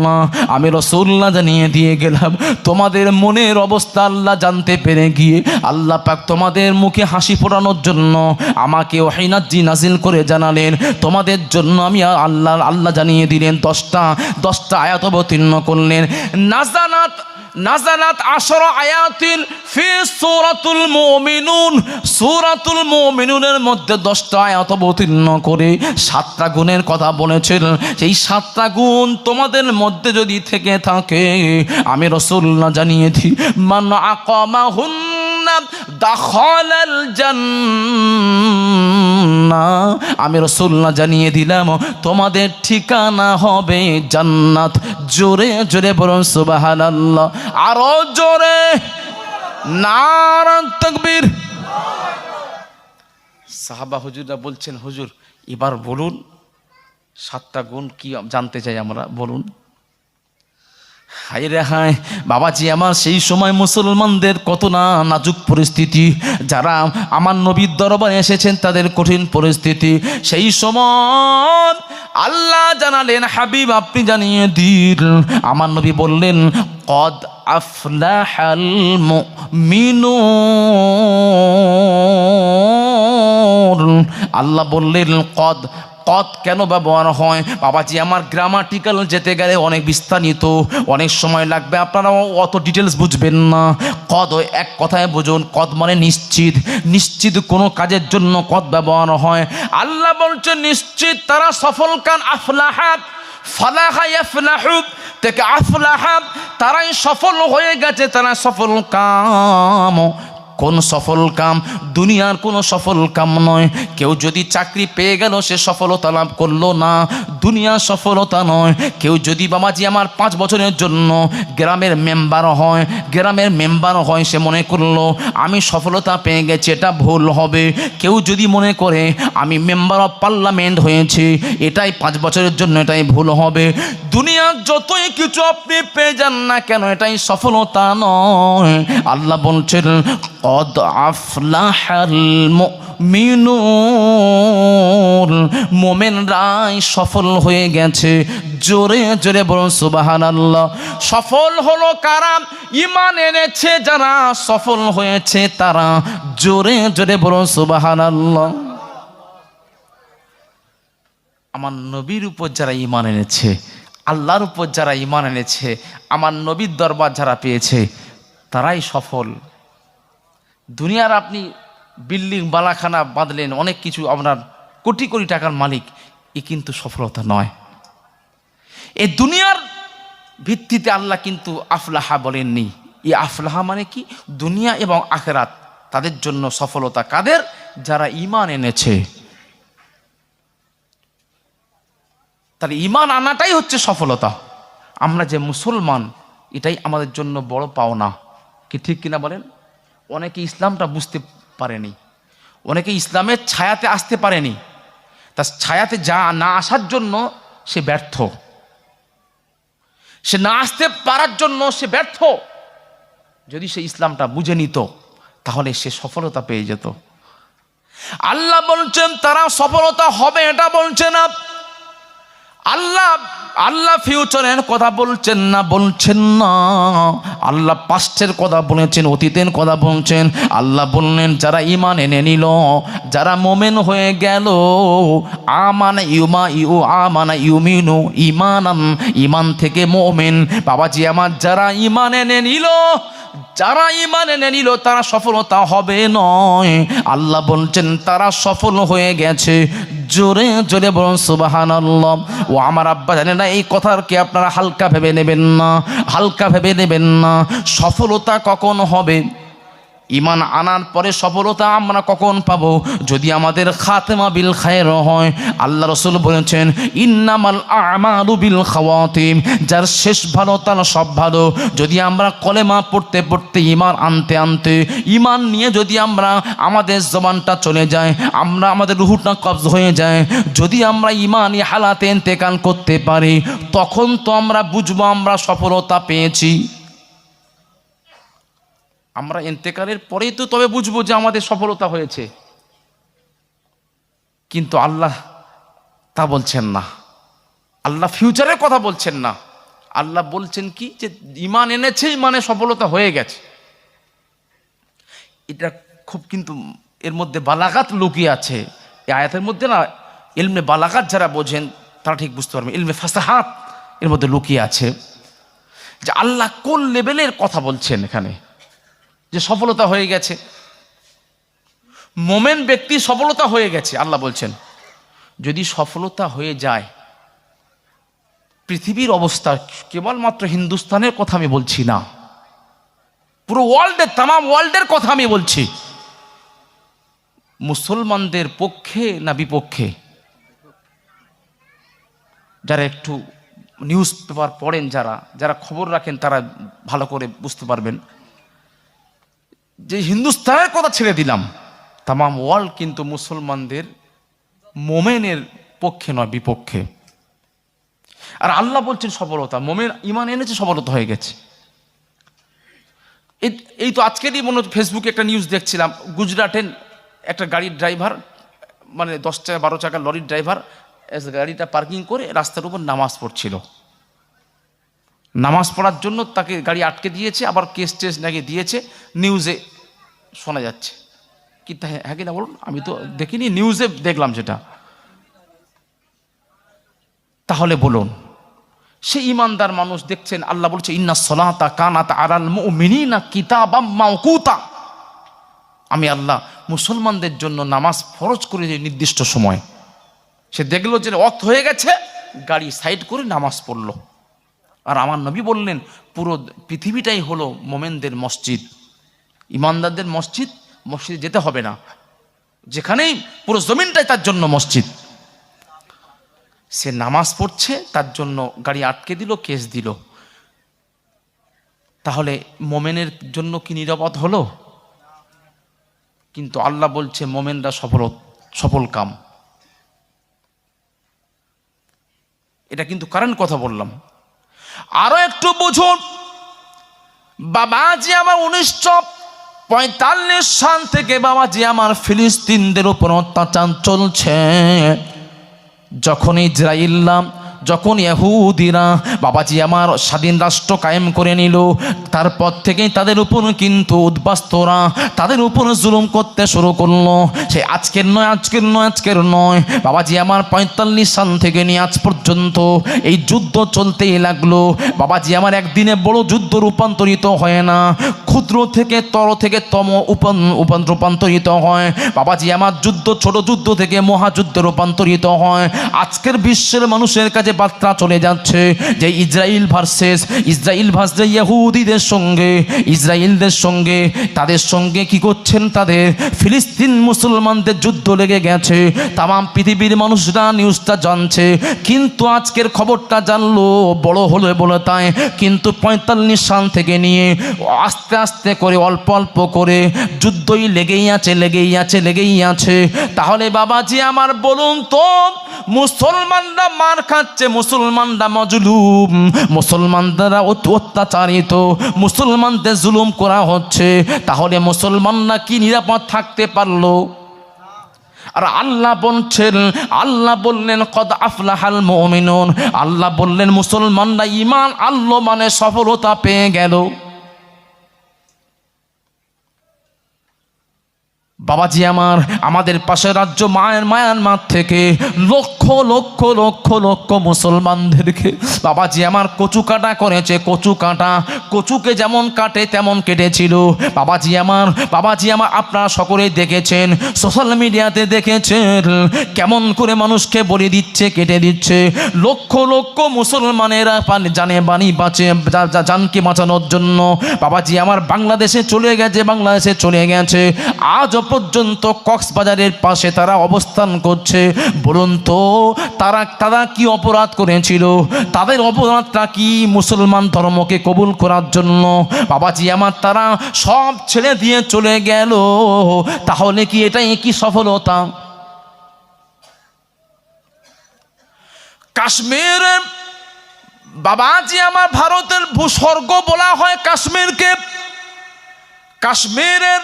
[SPEAKER 1] না। আমি রাসূলুল্লাহ জানিয়ে দিয়ে গেলাম, তোমাদের মনের অবস্থা আল্লাহ জানতে পেরে গিয়ে আল্লাহ পাক তোমাদের মুখে হাসি ফোটানোর জন্য আমাকে ওহী নাজিল করে জানালেন। তোমাদের জন্য আমি আল্লাহ জানিয়ে দিলেন 10টা আয়াত অবতীর্ণ করলেন। নাজালাত 10 আয়াতিন ফি সূরাতুল মুমিনুনের মধ্যে 10টা আয়াত অবতীর্ণ করে 7টা গুণের কথা বলেছেন। সেই 7টা গুণ তোমাদের মধ্যে যদি থেকে থাকে, আমি রাসূলুল্লাহ জানিয়ে দিই, মান আকামাহুন্না দাখালাল জান্নাহ, আমি রাসূলুল্লাহ জানিয়ে দিলাম তোমাদের ঠিকানা হবে জান্নাত। জোরে জোরে বলুন সুবহানাল্লাহ, আরো জোরে, নারে তাকবীর। সাহাবা হুজুররা বলছেন, হুজুর এবার বলুন 7টা গুণ কি জানতে চাই আমরা, বলুন। হায় রে হায় বাবাজি আমার, সেই সময় মুসলমানদের কত না নাজুক পরিস্থিতি, যারা আমার নবীর দরবারে এসেছেন তাদের কঠিন পরিস্থিতি। সেই সময় আল্লাহ জানালেন, হাবিব আপনি জানিয়ে দিন। আমার নবী বললেন, কদ আফলাহাল মুমিনুন। আল্লাহ বললেন কদ কেন ব্যবহার হয় বাবাজি আমার? গ্রামাটিক্যাল যেতে গেলে অনেক বিস্তারিত, অনেক সময় লাগবে, আপনারা অত ডিটেলস বুঝবেন না। কদ এক কথায় বুঝুন, কদ মানে নিশ্চিত কোনো কাজের জন্য কদ ব্যবহার হয়। আল্লাহ বলছেন নিশ্চিত তারা সফল কান। আফলাহা ফালাহা ইয়াফলাহু থেকে আফলাহা, তারাই সফল হয়ে গেছে, তারা সফল কাম। কোন সফল কাম? দুনিয়ার কোনো সফল কাম নয়। কেউ যদি চাকরি পেয়ে গেল সে সফলতা লাভ করলো না, দুনিয়ার সফলতা নয়। কেউ যদি বাবাজি আমার 5 বছরের জন্য গ্রামের মেম্বার হয়, সে মনে করলো আমি সফলতা পেয়ে গেছি, এটা ভুল হবে। কেউ যদি মনে করে আমি মেম্বার অফ পার্লামেন্ট হয়েছি, এটাই 5 বছরের জন্য, এটাই ভুল হবে। দুনিয়ার যতই কিছু আপনি পেয়ে যান না কেন, এটাই সফলতা নয়। আল্লাহ বলছেন কদ আফলাহাল মুমিনুন, মুমিনরাই সফল হয়ে গেছে। জোরে জোরে বলুন সুবহানাল্লাহ। সফল হলো কারা? ঈমান এনেছে যারা, সফল হয়েছে তারা। জোরে জোরে বলুন সুবহানাল্লাহ। আমার নবীর উপর যারা ঈমান এনেছে, আল্লাহর উপর যারা ঈমান এনেছে, আমার নবীর দরবার যারা পেয়েছে, তারাই সফল। দুনিয়ার আপনি বিল্ডিং বালাখানা বাঁধলেন, অনেক কিছু, আপনার কোটি কোটি টাকার মালিক, এ কিন্তু সফলতা নয়। এই দুনিয়ার ভিত্তিতে আল্লাহ কিন্তু আফলাহা বলেননি। এই আফলাহা মানে কি? দুনিয়া এবং আখিরাত তাদের জন্য সফলতা। কাদের? যারা ঈমান এনেছে। তাহলে ঈমান আনাটাই হচ্ছে সফলতা। আমরা যে মুসলমান, এটাই আমাদের জন্য বড় পাওনা। কি ঠিক কিনা বলেন? অনেকে ইসলামটা বুঝতে পারেনি, অনেকে ইসলামের ছায়াতে আসতে পারেনি। তার ছায়াতে না আসার জন্য সে ব্যর্থ, সে না আসতে পারার জন্য সে ব্যর্থ। যদি সে ইসলামটা বুঝে নিত তাহলে সে সফলতা পেয়ে যেত। আল্লাহ বলছেন তারা সফলতা হবে, এটা বলছে না। আল্লাহ ফিউচারের কথা বলছেন না, আল্লাহ পাস্টের কথা বলেছেন, অতীতের কথা বলছেন। আল্লাহ বললেন যারা ঈমান এনে নিল, যারা মোমেন হয়ে গেল, আমানা ইউমিনু ঈমানান, ঈমান থেকে মোমেন। বাবাজি আমার, যারা ঈমান এনে নিল, তারা সফলতা হবে নয়। আল্লাহ বলছেন তারা সফল হয়ে গেছে। জোরে জোরে বলুন সুবহানাল্লাহ। ও আমার আব্বা জানেন না, এই কথার কি আপনারা হালকা ভেবে নেবেন না। সফলতা কখন হবে? ইমান আনার পরে সফলতা আমরা কখন পাবো? যদি আমাদের খাতেমা বিল খায়র হয়। আল্লাহ রাসূল বলেছেন ইন্নামাল আমালু বিল খাওয়াতিম, যার শেষ ভালো তার সব ভালো। যদি আমরা কলেমা পড়তে পড়তে ইমান আনতে আনতে ইমান নিয়ে যদি আমরা আমাদের জবানটা চলে যায়, আমরা আমাদের রুহটা কবজ হয়ে যায়, যদি আমরা ইমানি হালাতে ইন্তেকাল করতে পারি, তখন তো আমরা বুঝবো আমরা সফলতা পেয়েছি। আমরা ইন্তেকালের পরেই তো তবে বুঝবো যে আমাদের সফলতা হয়েছে। কিন্তু আল্লাহ তা বলছেন না, আল্লাহ ফিউচারের কথা বলছেন না। আল্লাহ বলছেন কি, যে ইমান এনেছে, ইমানে সফলতা হয়ে গেছে। এটা খুব কিন্তু এর মধ্যে বালাগাত লুকিয়ে আছে। এই আয়াতের মধ্যে না, ইলমে বালাগাত যারা বোঝেন তারা ঠিক বুঝতে পারবেন, ইলমে ফাসাহাত এর মধ্যে লুকিয়ে আছে, যে আল্লাহ কোন লেভেলের কথা বলছেন এখানে, যে সফলতা হয়ে গেছে। মোমেন ব্যক্তি সফলতা হয়ে গেছে আল্লাহ বলছেন। যদি সফলতা হয়ে যায়, পৃথিবীর অবস্থা, কেবলমাত্র হিন্দুস্তানের কথা আমি বলছি না, পুরো ওয়ার্ল্ডের, তাম ওয়ার্ল্ডের কথা আমি বলছি। মুসলমানদের পক্ষে না বিপক্ষে? যারা একটু নিউজ পেপার পড়েন, যারা খবর রাখেন, তারা ভালো করে বুঝতে পারবেন যে হিন্দুস্তানের কথা ছেড়ে দিলাম, তাম ওয়ার্ল্ড কিন্তু মুসলমানদের মোমেনের পক্ষে নয়, বিপক্ষে। আর আল্লাহ বলছেন সফলতা, মোমেন ইমান এনেছে, সফলতা হয়ে গেছে। এই তো আজকেরই মনে হচ্ছে ফেসবুকে একটা নিউজ দেখছিলাম, গুজরাটের একটা গাড়ির ড্রাইভার, মানে 10 চাকা 12 চাকা লরির ড্রাইভার গাড়িটা পার্কিং করে রাস্তার উপর নামাজ পড়ছিল। নামাজ পড়ার জন্য তাকে গাড়ি আটকে দিয়েছে, আবার কেস টেস নাকি দিয়েছে, নিউজে শোনা যাচ্ছে। কি হ্যাঁ কি না বলুন, আমি তো দেখিনি, নিউজে দেখলাম সেটা। তাহলে বলুন, সে ইমানদার মানুষ দেখছেন, আল্লাহ বলছে ইন্না সলাতা কানাত আলাল মুমিনিনা কিতাবাম মাওকুতা, আমি আল্লাহ মুসলমানদের জন্য নামাজ ফরজ করে যে নির্দিষ্ট সময়। সে দেখলো যে ওয়াক্ত হয়ে গেছে, গাড়ি সাইড করে নামাজ পড়লো। আর আমার নবী বললেন পুরো পৃথিবীটাই হলো মোমেনদের মসজিদ, ইমানদারদের মসজিদ। মসজিদে যেতে হবে না, যেখানেই পুরো জমিনটাই তার জন্য মসজিদ। সে নামাজ পড়ছে, তার জন্য গাড়ি আটকে দিল, কেস দিল। তাহলে মোমেনের জন্য কি নিরাপদ হলো? কিন্তু আল্লাহ বলছে মোমেনরা সফল কাম। এটা কিন্তু কারণ কথা বললাম। আরো একটু বুঝুন, বাবাজি আমার 1945 সাল থেকে বাবাজি আমার ফিলিস্তিনদের উপর অত্যাচার চলছে। যখন ইসরায়েলরা, যখন ইহুদিরা বাবাজি আমার স্বাধীন রাষ্ট্র কায়েম করে নিল, তারপর থেকেই তাদের উপর কিন্তু উদ্বাস্তুরা তাদের উপর জুলুম করতে শুরু করলো। সে আজকের নয় বাবাজি আমার 45 সাল থেকে নিয়ে আজ পর্যন্ত এই যুদ্ধ চলতেই লাগলো। বাবাজি আমার একদিনে বড় যুদ্ধ রূপান্তরিত হয় না, ক্ষুদ্র থেকে তম রূপান্তরিত হয়। বাবাজি আমার যুদ্ধ ছোট যুদ্ধ থেকে মহাযুদ্ধ রূপান্তরিত হয়। আজকের বিশ্বের মানুষের কাছে বার্তা চলে যাচ্ছে যে ইসরায়েল ভার্সেস ইহুদিদের সঙ্গে, ইসরায়েলদের সঙ্গে, তাদের সঙ্গে কি করছেন, তাদের ফিলিস্তিন মুসলমানদের যুদ্ধ লেগে গেছে। তাম পৃথিবীর মানুষরা নিউজটা জানছে, কিন্তু আজকের খবরটা জানলো বড় হলো বলে তাই। কিন্তু 45 সাল থেকে নিয়ে আস্তে আস্তে করে অল্প অল্প করে যুদ্ধই লেগেই আছে। তাহলে বাবাজি আমার বলুন তো, মুসলমানরা মার খাচ্ছে, মুসলমানরা মজলুম, মুসলমানরা অত্যাচারিত, মুসলমানদের জুলুম করা হচ্ছে। তাহলে মুসলমানরা কি নিরাপদ থাকতে পারলো? আর আল্লাহ বললেন কদ আফলাহাল মুমিনুন, আল্লাহ বললেন মুসলমানরা ঈমান আনলো মানে সফলতা পেয়ে গেল। বাবাজি আমার, আমাদের পাশের রাজ্য মায়ানমার থেকে লক্ষ লক্ষ লক্ষ লক্ষ মুসলমানদেরকে বাবাজি আমার কচু কাটা করেছে। কচু কাটা, কচুকে যেমন কাটে তেমন কেটেছিল। বাবাজি আমার আপনারা সকলেই দেখেছেন, সোশ্যাল মিডিয়াতে দেখেছেন কেমন করে মানুষকে বলে দিচ্ছে, কেটে দিচ্ছে। লক্ষ লক্ষ মুসলমানেরা জানে বাণী বাঁচে, জানকে বাঁচানোর জন্য বাবাজি আমার বাংলাদেশে চলে গেছে। আজও পর্যন্ত কক্সবাজারের পাশে তারা অবস্থান করছে। বলুন তো তারা কি অপরাধ করেছিল? তাদের অপরাধটা কি? মুসলমান ধর্মকে কবুল করার জন্য বাবাজি আমার তারা সব ছেড়ে দিয়ে চলে গেল। তাহলে কি এটাই কি সফলতা? কাশ্মীর বাবাজি আমার ভারতের ভূস্বর্গ বলা হয় কাশ্মীরকে। কাশ্মীরের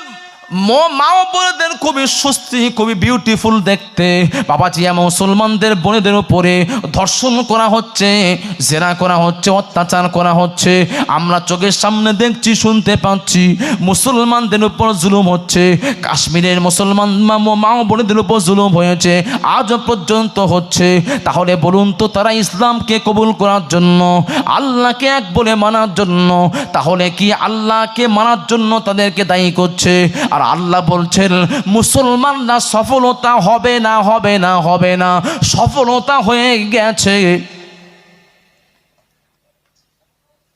[SPEAKER 1] মা বোনেদের খুবই সুস্থি, খুবই বিউটিফুল দেখতে। বাবাজি আমার মুসলমানদের বোনেদের উপরে ধর্ষণ করা হচ্ছে, জেনা করা হচ্ছে, অত্যাচার করা হচ্ছে। আমরা চোখের সামনে দেখছি, শুনতে পাচ্ছি মুসলমানদের উপর জুলুম হচ্ছে। কাশ্মীরের মুসলমান মা বোনেদের উপর জুলুম হয়েছে, আজও পর্যন্ত হচ্ছে। তাহলে বলুন তো তারা ইসলামকে কবুল করার জন্য, আল্লাহকে এক বলে মানার জন্য, তাহলে কি আল্লাহকে মানার জন্য তাদেরকে দায়ী করছে? আর আল্লাহ বলছেন মুসলমানরা সফলতা হবে না, সফলতা হয়ে গেছে।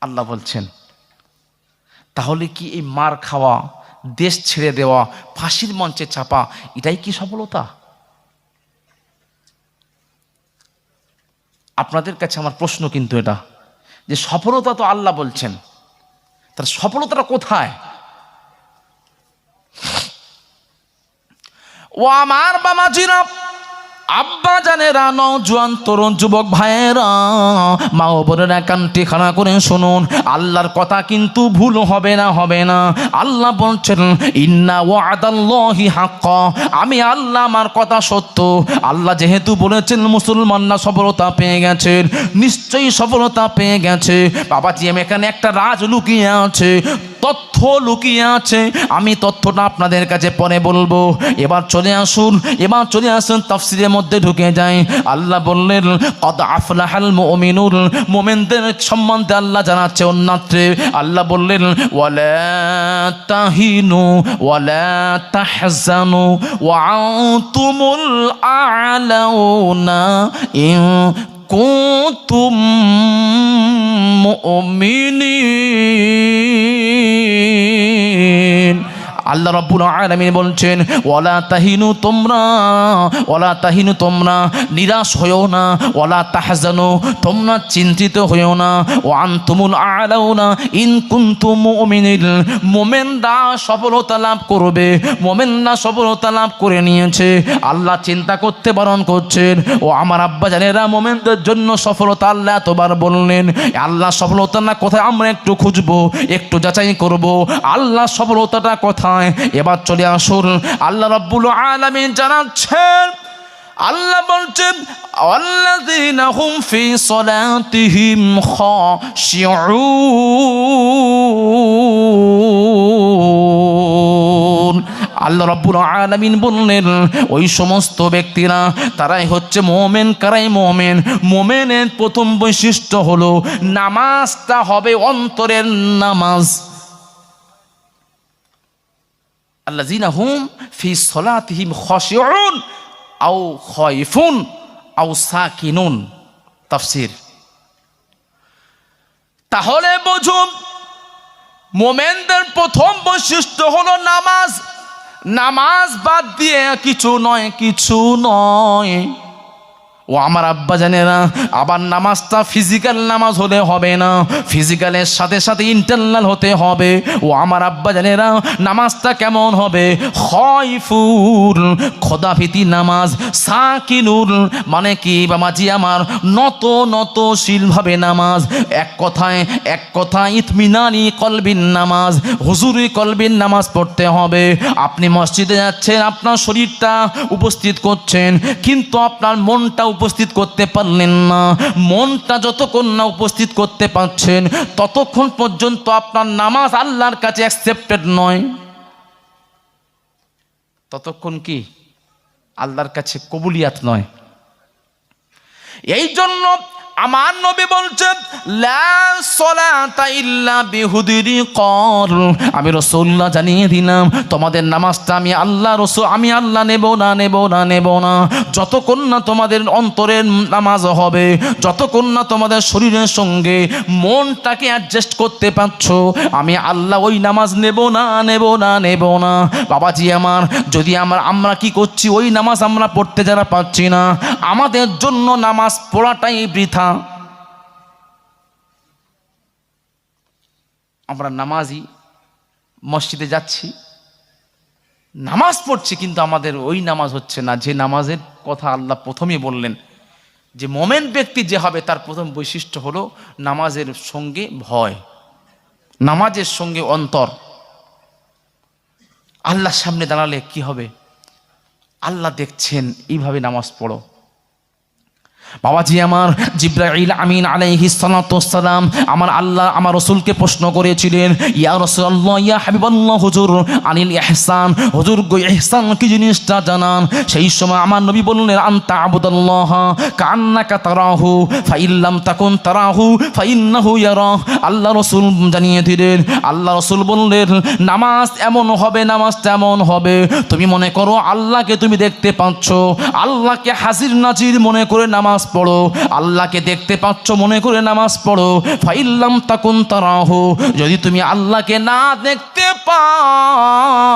[SPEAKER 1] আল্লাহ বলছেন তাহলে কি এই মার খাওয়া, দেশ ছেড়ে দেওয়া, ফাঁসির মঞ্চে চাপা, এটাই কি সফলতা? আপনাদের কাছে আমার প্রশ্ন কিন্তু এটা, যে সফলতা তো আল্লাহ বলছেন, তার সফলতাটা কোথায়? ও আমার বাবাজিরা, আব্বা জানেরা, নওজোয়ান তরুণ যুবক ভাইয়েরা, মা ও বোনেরা কানটি খানা করে শুনুন, আল্লাহর কথা কিন্তু ভুল হবে না। আল্লাহ বলছেন ইন্না ওয়াদাল্লাহি হাক্কা, আমি আল্লাহ আমার কথা সত্য। আল্লাহ যেহেতু বলেছেন মুসলমানরা সফলতা পেয়ে গেছেন, নিশ্চয়ই সফলতা পেয়ে গেছে। বাবাজি আমি এখানে একটা রাজ লুকিয়ে আছে, তথ্য লুকিয়ে আছে। আমি তথ্যটা আপনাদের কাছে পরে বলবো। এবার চলে আসুন তাফসীরের মধ্যে ঢুকে যাই। আল্লাহ বললেন কদ আফলাহাল মুমিনুন, মুমিনদের সম্বন্ধে আল্লাহ জানাচ্ছে অন্যত্রে। আল্লাহ বললেন ওয়ালা তাহিনু ওয়ালা তাহজানু ওয়া আনতুমুল আ'লাউনা ইন কুনতুম মুমিনিন। আল্লাহ রাব্বুল আলামিন বলছেন ওয়ালা তাহিনু তোমরা নিরাশ হয়েও না, ওয়ালা তাহজানু তোমরা চিন্তিত হয়েও না, ওয়া আনতুমুল আ'লাউনা ইন কুনতুম মুমিনিন, মুমিনরা সফলতা লাভ করবে, মুমিনরা সফলতা লাভ করে নিয়েছে। আল্লাহ চিন্তা করতে বারণ করছেন। ও আমার আব্বা জানেরা, মুমিনদের জন্য সফলতা আল্লাহ এতবার বললেন। আল্লাহ সফলতা না কোথায় আমরা একটু খুঁজবো, একটু যাচাই করব আল্লাহ সফলতাটা কোথায়। এবার চলে আসুন, আল্লাহ রাব্বুল আলামিন জানাচ্ছেন, আল্লাহ বলছেন আল্লাযীনা হুম ফি সলাতিহিম খাশিউন। আল্লাহ রাব্বুল আলামিন বললেন ওই সমস্ত ব্যক্তিরা, তারাই হচ্ছে মুমিন। কারাই মুমিন? মুমিনের প্রথম বৈশিষ্ট্য হলো নামাজটা হবে অন্তরের নামাজ। আল্লাযীনা হুম ফি সলাতিহিম খাশিউন আও খায়ফুন আও সাকিনুন। তাফসীর। তাহলে বুঝুন মুমিনদের প্রথম বৈশিষ্ট্য হলো নামাজ। নামাজ বাদ দিয়ে কিছু নয়। ও আমার আব্বা জানেরা, আবার নামাজটা ফিজিক্যাল নামাজ হলে হবে না, ফিজিক্যালের সাথে সাথে ইন্টারনাল হতে হবে। ও আমার আব্বা জানেরা, নামাজটা কেমন হবে? খায়ফুর, খোদাভীতি নামাজ। সাকিনুর মানে কি বাবাজি আমার? নতশীলভাবে নামাজ। এক কথায় ইতমিনানি কলবিন নামাজ, হুজুরি কলবিন নামাজ পড়তে হবে। আপনি মসজিদে যাচ্ছেন, আপনার শরীরটা উপস্থিত করছেন, কিন্তু আপনার মনটা উপস্থিত করতে পারলেন না। মনটা যতক্ষণ না উপস্থিত করতে পারছেন, ততক্ষণ পর্যন্ত আপনার নামাজ আল্লাহর কাছে অ্যাকসেপ্টেড নয়। ততক্ষণ কি আল্লাহর কাছে কবুলিয়াত নয়। এই জন্য আমার নবী বলছেন লা সলাতা ইল্লা বিহুদিরি কর, আমি রাসূলুল্লাহ জানিয়ে দিলাম তোমাদের নামাজটা আমি আল্লাহ নেব না যতক্ষণ না তোমাদের অন্তরের নামাজ হবে, যতক্ষণ না তোমাদের শরীরের সঙ্গে মনটাকে অ্যাডজাস্ট করতে পারছো, আমি আল্লাহ ওই নামাজ নেব না। বাবাজি আমার, যদি আমরা কি করছি, ওই নামাজ আমরা পড়তে যারা পারছি না, আমাদের জন্য নামাজ পড়াটাই বৃথা। আমরা নামাজি মসজিদে যাচ্ছি, নামাজ পড়ছি, কিন্তু আমাদের ওই নামাজ হচ্ছে না যে নামাজের কথা আল্লাহ প্রথমেই বললেন যে মোমেন ব্যক্তি যে হবে তার প্রথম বৈশিষ্ট্য হলো নামাজের সঙ্গে ভয়, নামাজের সঙ্গে অন্তর। আল্লাহর সামনে দাঁড়ালে কি হবে, আল্লাহ দেখছেন, এইভাবে নামাজ পড়ো। বাবাজি আমার, জিবরাইল আমিন আলাইহিস সালাতু ওয়াসসালাম আমার আল্লাহ আমার রাসূলকে প্রশ্ন করেছিলেন, ইয়া রাসূলুল্লাহ, ইয়া হাবিবাল্লাহ, হুজুর আনিল ইহসান, হুজুর গো ইহসান কি জিনিসটা জানান। সেই সময় আমার নবী বললেন, আনতা আবুদাল্লাহ কান্নাকা তারাহু ফাইল্লাম তাকুন তারাহু ফাইন্নাহু ইয়ারা। আল্লাহ রাসূল জানিয়ে দিলেন, আল্লাহ রাসূল বললেন, নামাজটা এমন হবে তুমি মনে করো আল্লাহকে তুমি দেখতে পাচ্ছ, আল্লাহকে হাজির নাজির মনে করে নামাজ পড়ো, আল্লাহকে দেখতে পাচ্ছ মনে করে নামাজ পড়ো। ফাইল্লাম তাকুন তারাহু, যদি তুমি আল্লাহকে না দেখতে পাও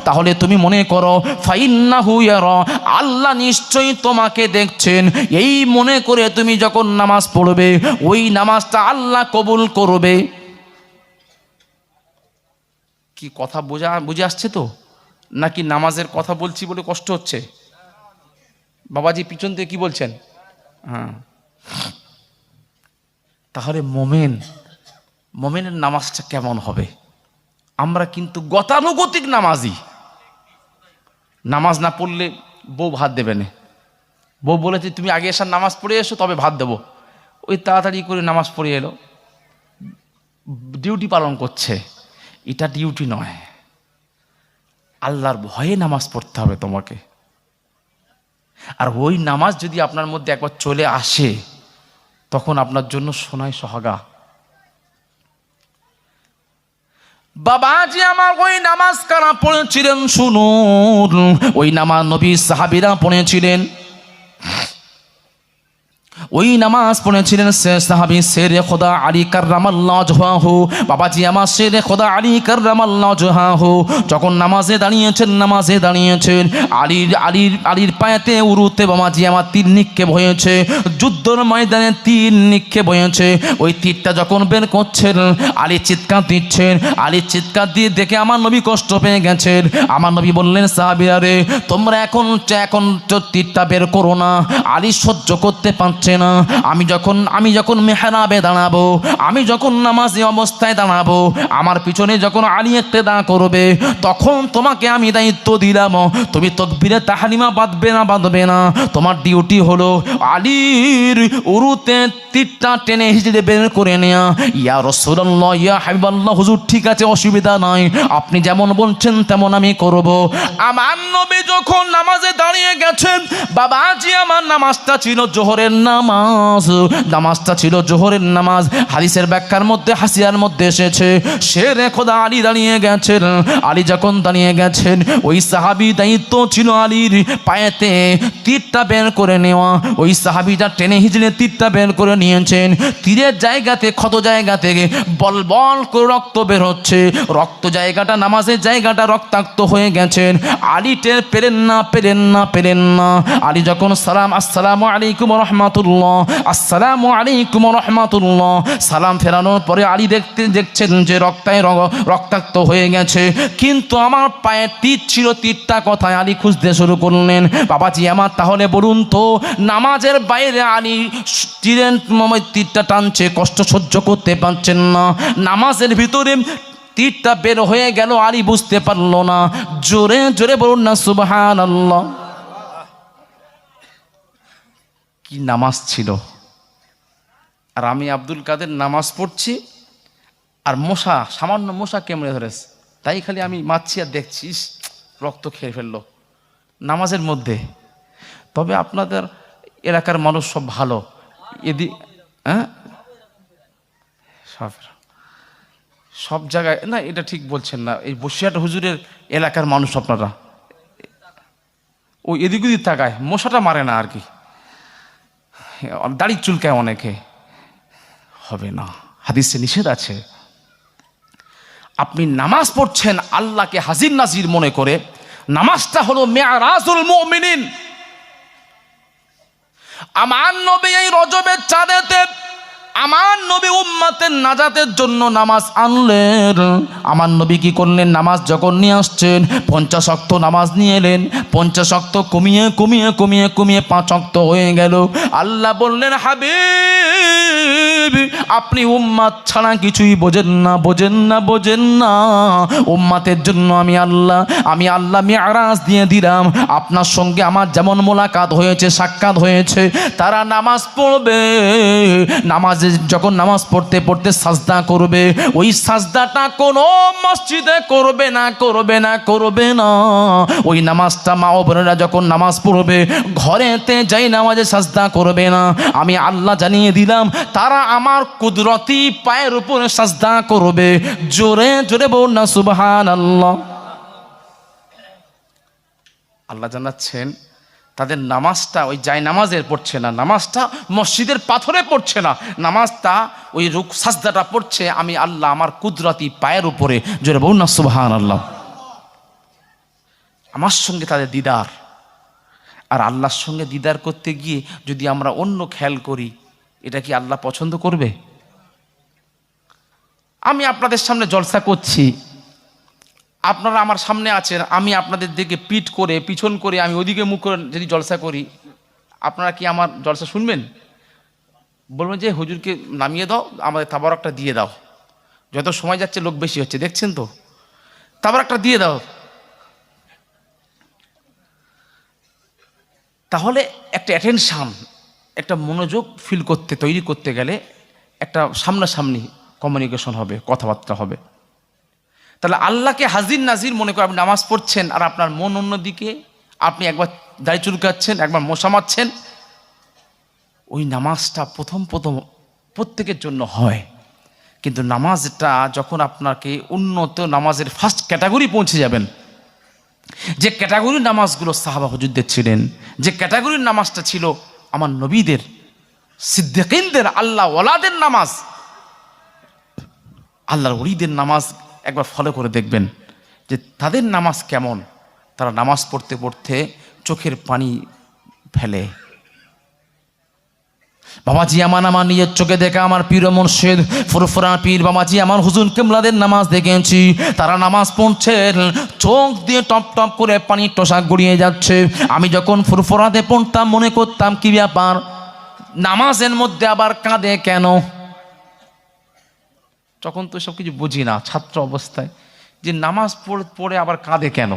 [SPEAKER 1] তাহলে তুমি মনে করো ফাইন্নাহু ইয়ারা, আল্লাহ নিশ্চয়ই তোমাকে দেখছেন। এই মনে করে তুমি যখন নামাজ পড়বে, ওই নামাজটা আল্লাহ কবুল করবে। কি কথা বুঝে আসছে তো, নাকি নামাজের কথা বলছি বলে কষ্ট হচ্ছে? বাবাজি পিছন থেকে কি বলছেন? হ্যাঁ, তাহলে মোমেনের নামাজটা কেমন হবে? আমরা কিন্তু গতানুগতিক নামাজি, নামাজ না পড়লে বউ ভাত দেবে না। বউ বলেছে তুমি আগে এসে নামাজ পড়ে এসো তবে ভাত দেবো, ওই তাড়াতাড়ি করে নামাজ পড়ে এলো, ডিউটি পালন করছে। এটা ডিউটি নয়, আল্লাহর ভয়ে নামাজ পড়তে হবে তোমাকে। আর ওই নামাজ যদি আপনার মধ্যে একবার চলে আসে, তখন আপনার জন্য সোনায় সোহাগা। বাবাজি আমার, ওই নামাজ কারা পড়েছিলেন শুনুন। ওই নামাজ নবী সাহাবীরা পড়েছিলেন। ওই নামাজ পড়েছিলেন সাহাবী শেরে খোদা আলী কাররামাল্লাহু ওয়াজহাহু। বাবাজি আমার, শেরে খোদা আলী কাররামাল্লাহু ওয়াজহাহু যখন নামাজে দাঁড়িয়েছেন, আলীর পায়েতে উরুতে বাবাজি আমার তীর নিক্ষেপ হয়েছে, যুদ্ধের ময়দানে তীর নিক্ষেপ হয়েছে। ওই তীরটা যখন বের করছেন, আলী চিৎকার দিচ্ছেন। আলী চিৎকার দিয়ে দেখে আমার নবী কষ্ট পেয়ে গেছেন। আমার নবী বললেন, সাহাবীরা রে, তোমরা এখন তীরটা বের করো না। আলী সহ্য করতে পারছে না। আমি যখন মেহরাবে দাঁড়াবো, আমি যখন নামাজি অবস্থায় দাঁড়াবো, আমার পিছনে যখন আলী ইক্তেদা করবে, তখন তোমাকে আমি দায়িত্ব দিলাম, তুমি তাকবীরে তাহরিমা বাঁধবে না। তোমার ডিউটি হলো আলীর উরুতে তীরটা টেনে হিজড়ে বের করে নেয়া। ইয়া রাসূলুল্লাহ, ইয়া হাবিবাল্লাহ, হুজুর ঠিক আছে, অসুবিধা নাই, আপনি যেমন বলছেন তেমন আমি করব। আমার নবী যখন নামাজে দাঁড়িয়ে গেছেন, বাবাজি আমার নামাজটা ছিল জোহরের নামাজটা ছিল জোহরের নামাজ। হাদিসের ব্যাখ্যার মধ্যে, হাসিয়ার মধ্যে এসেছে, শেরে খোদা আলী দাঁড়িয়ে গেছেন। আলী যখন দাঁড়িয়ে গেছেন, ওই সাহাবী দায়িত্ব ছিল আলীর পায়েতে তীরটা বের করে নেওয়া। ওই সাহাবীটা টেনে হিজড়ে তীরটা বের করে নিয়েছেন। তীরের জায়গাতে, ক্ষত জায়গা থেকে বল করে রক্ত বের হচ্ছে। রক্ত জায়গাটা, নামাজের জায়গাটা রক্তাক্ত হয়ে গেছেন। আলী টের পেলেন না। আলী যখন আসসালামু আলাইকুম রাহমাতুল্লাহ, আসসালামু আলাইকুম রাহমাতুল্লাহ সালাম ফেরানোর পরে আলী দেখছেন যে রক্তাক্ত হয়ে গেছে, কিন্তু আমার পায়ে তীর ছিল, তীরটা কোথায়? আলী খুঁজতে শুরু করলেন। বাবাজি আমার, তাহলে বলুন তো, নামাজের বাইরে আলী তীরটা টানছে, কষ্ট সহ্য করতে পারছেন না। নামাজের ভিতরে তীরটা বের হয়ে গেল, আলী বুঝতে পারলো না। জোরে জোরে বলুন না সুবহানাল্লাহ। কি নামাজ ছিল! আর আমি আব্দুল কাদের নামাজ পড়ছি, আর সামান্য মশা কেমড়ে ধরেছে, তাই খালি আমি মারছি আর দেখছিস, রক্ত খেয়ে ফেললো নামাজের মধ্যে। তবে আপনাদের এলাকার মানুষ সব ভালো, এদিক হ্যাঁ সব জায়গায় না, এটা ঠিক বলছেন না। এই বসিরহাট হুজুরের এলাকার মানুষ আপনারা ওই এদিক ওদিক তাকায়, মশাটা মারে না আর কি, দাড়ি চুলকায় অনেকে, হবে না, হাদিসে নিষেধ আছে। আপনি নামাজ পড়ছেন আল্লাহকে হাজির নাজির মনে করে, নামাজটা হলো মেয়ারাজুল মুমিনিন। আমার নবী এই রজবের চাঁদেতে আমার নবী উম্মতের নাজাতের জন্য নামাজ আনলেন। আমার নবী কি করলেন? নামাজ যখন নিয়ে আসছেন 50 ওয়াক্ত নামাজ নিয়ে এলেন। 50 ওয়াক্ত কমিয়ে কমিয়ে কমিয়ে কমিয়ে 5 ওয়াক্ত হয়ে গেল। আল্লাহ বললেন, হাবিব আপনি উম্মাত ছাড়া কিছুই বোঝেন না, বোঝেন না, বোঝেন না। উম্মাতের জন্য আমি আল্লাহ মিরাজ দিয়ে দিলাম। আপনার সঙ্গে আমার যেমন মোলাকাত হয়েছে, সাক্ষাৎ হয়েছে, তারা নামাজ পড়বে। যখন নামাজ পড়তে পড়তে সাজদা করবে, ওই সাজদাটা কোনো মসজিদে করবে না, করবে না, করবে না। ওই নামাজটা মা ও বোনেরা যখন নামাজ পড়বে ঘরেতে যাই নামাজে সাজদা করবে না। আমি আল্লাহ জানিয়ে দিলাম তারা আমার কুদরতি পায়ের উপরে সাজদা করবে। জোরে জোরে বল না সুবহানাল্লাহ। আল্লাহ জানাচ্ছেন তাদের নামাজটা ওই যাই নামাজের পড়ছে না, নামাজটা মসজিদের পাথরে পড়ছে না, নামাজটা ওই রুক সাজদাটা পড়ছে আমি আল্লাহ আমার কুদরতি পায়ের উপরে। জোরে বলুন না সুবহানাল্লাহ। আমার সঙ্গে তাদের দিদার। আর আল্লাহর সঙ্গে দিদার করতে গিয়ে যদি আমরা অন্য খেয়াল করি, এটা কি আল্লাহ পছন্দ করবে? আমি আপনাদের সামনে জলসা করছি, আপনারা আমার সামনে আছেন, আমি আপনাদের দিকে পিঠ করে পিছন করে আমি ওদিকে মুখ করে যদি জলসা করি, আপনারা কি আমার জলসা শুনবেন? বলবেন যে হুজুরকে নামিয়ে দাও, আমাদের তাবারকটা দিয়ে দাও। যত সময় যাচ্ছে লোক বেশি হচ্ছে, দেখছেন তো, তাবারকটা দিয়ে দাও। তাহলে একটা অ্যাটেনশান, একটা মনোযোগ ফিল করতে তৈরি করতে গেলে একটা সামনাসামনি কমিউনিকেশন হবে, কথাবার্তা হবে। তাহলে আল্লাহকে হাজির নাজির মনে করে আপনি নামাজ পড়ছেন আর আপনার মন অন্যদিকে, আপনি একবার দাড়ি চুলকাচ্ছেন, একবার মশা মারছেন। ওই নামাজটা প্রথম প্রত্যেকের জন্য হয়, কিন্তু নামাজটা যখন আপনাকে উন্নত নামাজের ফার্স্ট ক্যাটাগরি পৌঁছে যাবেন, যে ক্যাটাগরির নামাজগুলো সাহাবা হুজুরদের ছিলেন, যে ক্যাটাগরির নামাজটা ছিল আমার নবীদের, সিদ্দিকিনদের, আল্লাহ ওয়ালাদের নামাজ, আল্লাহর ওলিদের নামাজ একবার ফলো করে দেখবেন যে তাদের নামাজ কেমন। তারা নামাজ পড়তে পড়তে চোখের পানি ফেলে। বাবাজি আমার নিজের চোখে দেখা আমার পীর মুর্শিদ ফুরফুরা পীর বাবাজি আমার হুজুর কিবলাদের নামাজ দেখেছি। তারা নামাজ পড়ছেন, চোখ দিয়ে টপ টপ করে পানির টোশা গড়িয়ে যাচ্ছে। আমি যখন ফুরফুরাতে পড়তাম মনে করতাম কি ব্যাপার, নামাজের মধ্যে আবার কাঁদে কেন? তখন তো সব কিছু বুঝি না ছাত্র অবস্থায়, যে নামাজ পড়ে আবার কাঁদে কেন।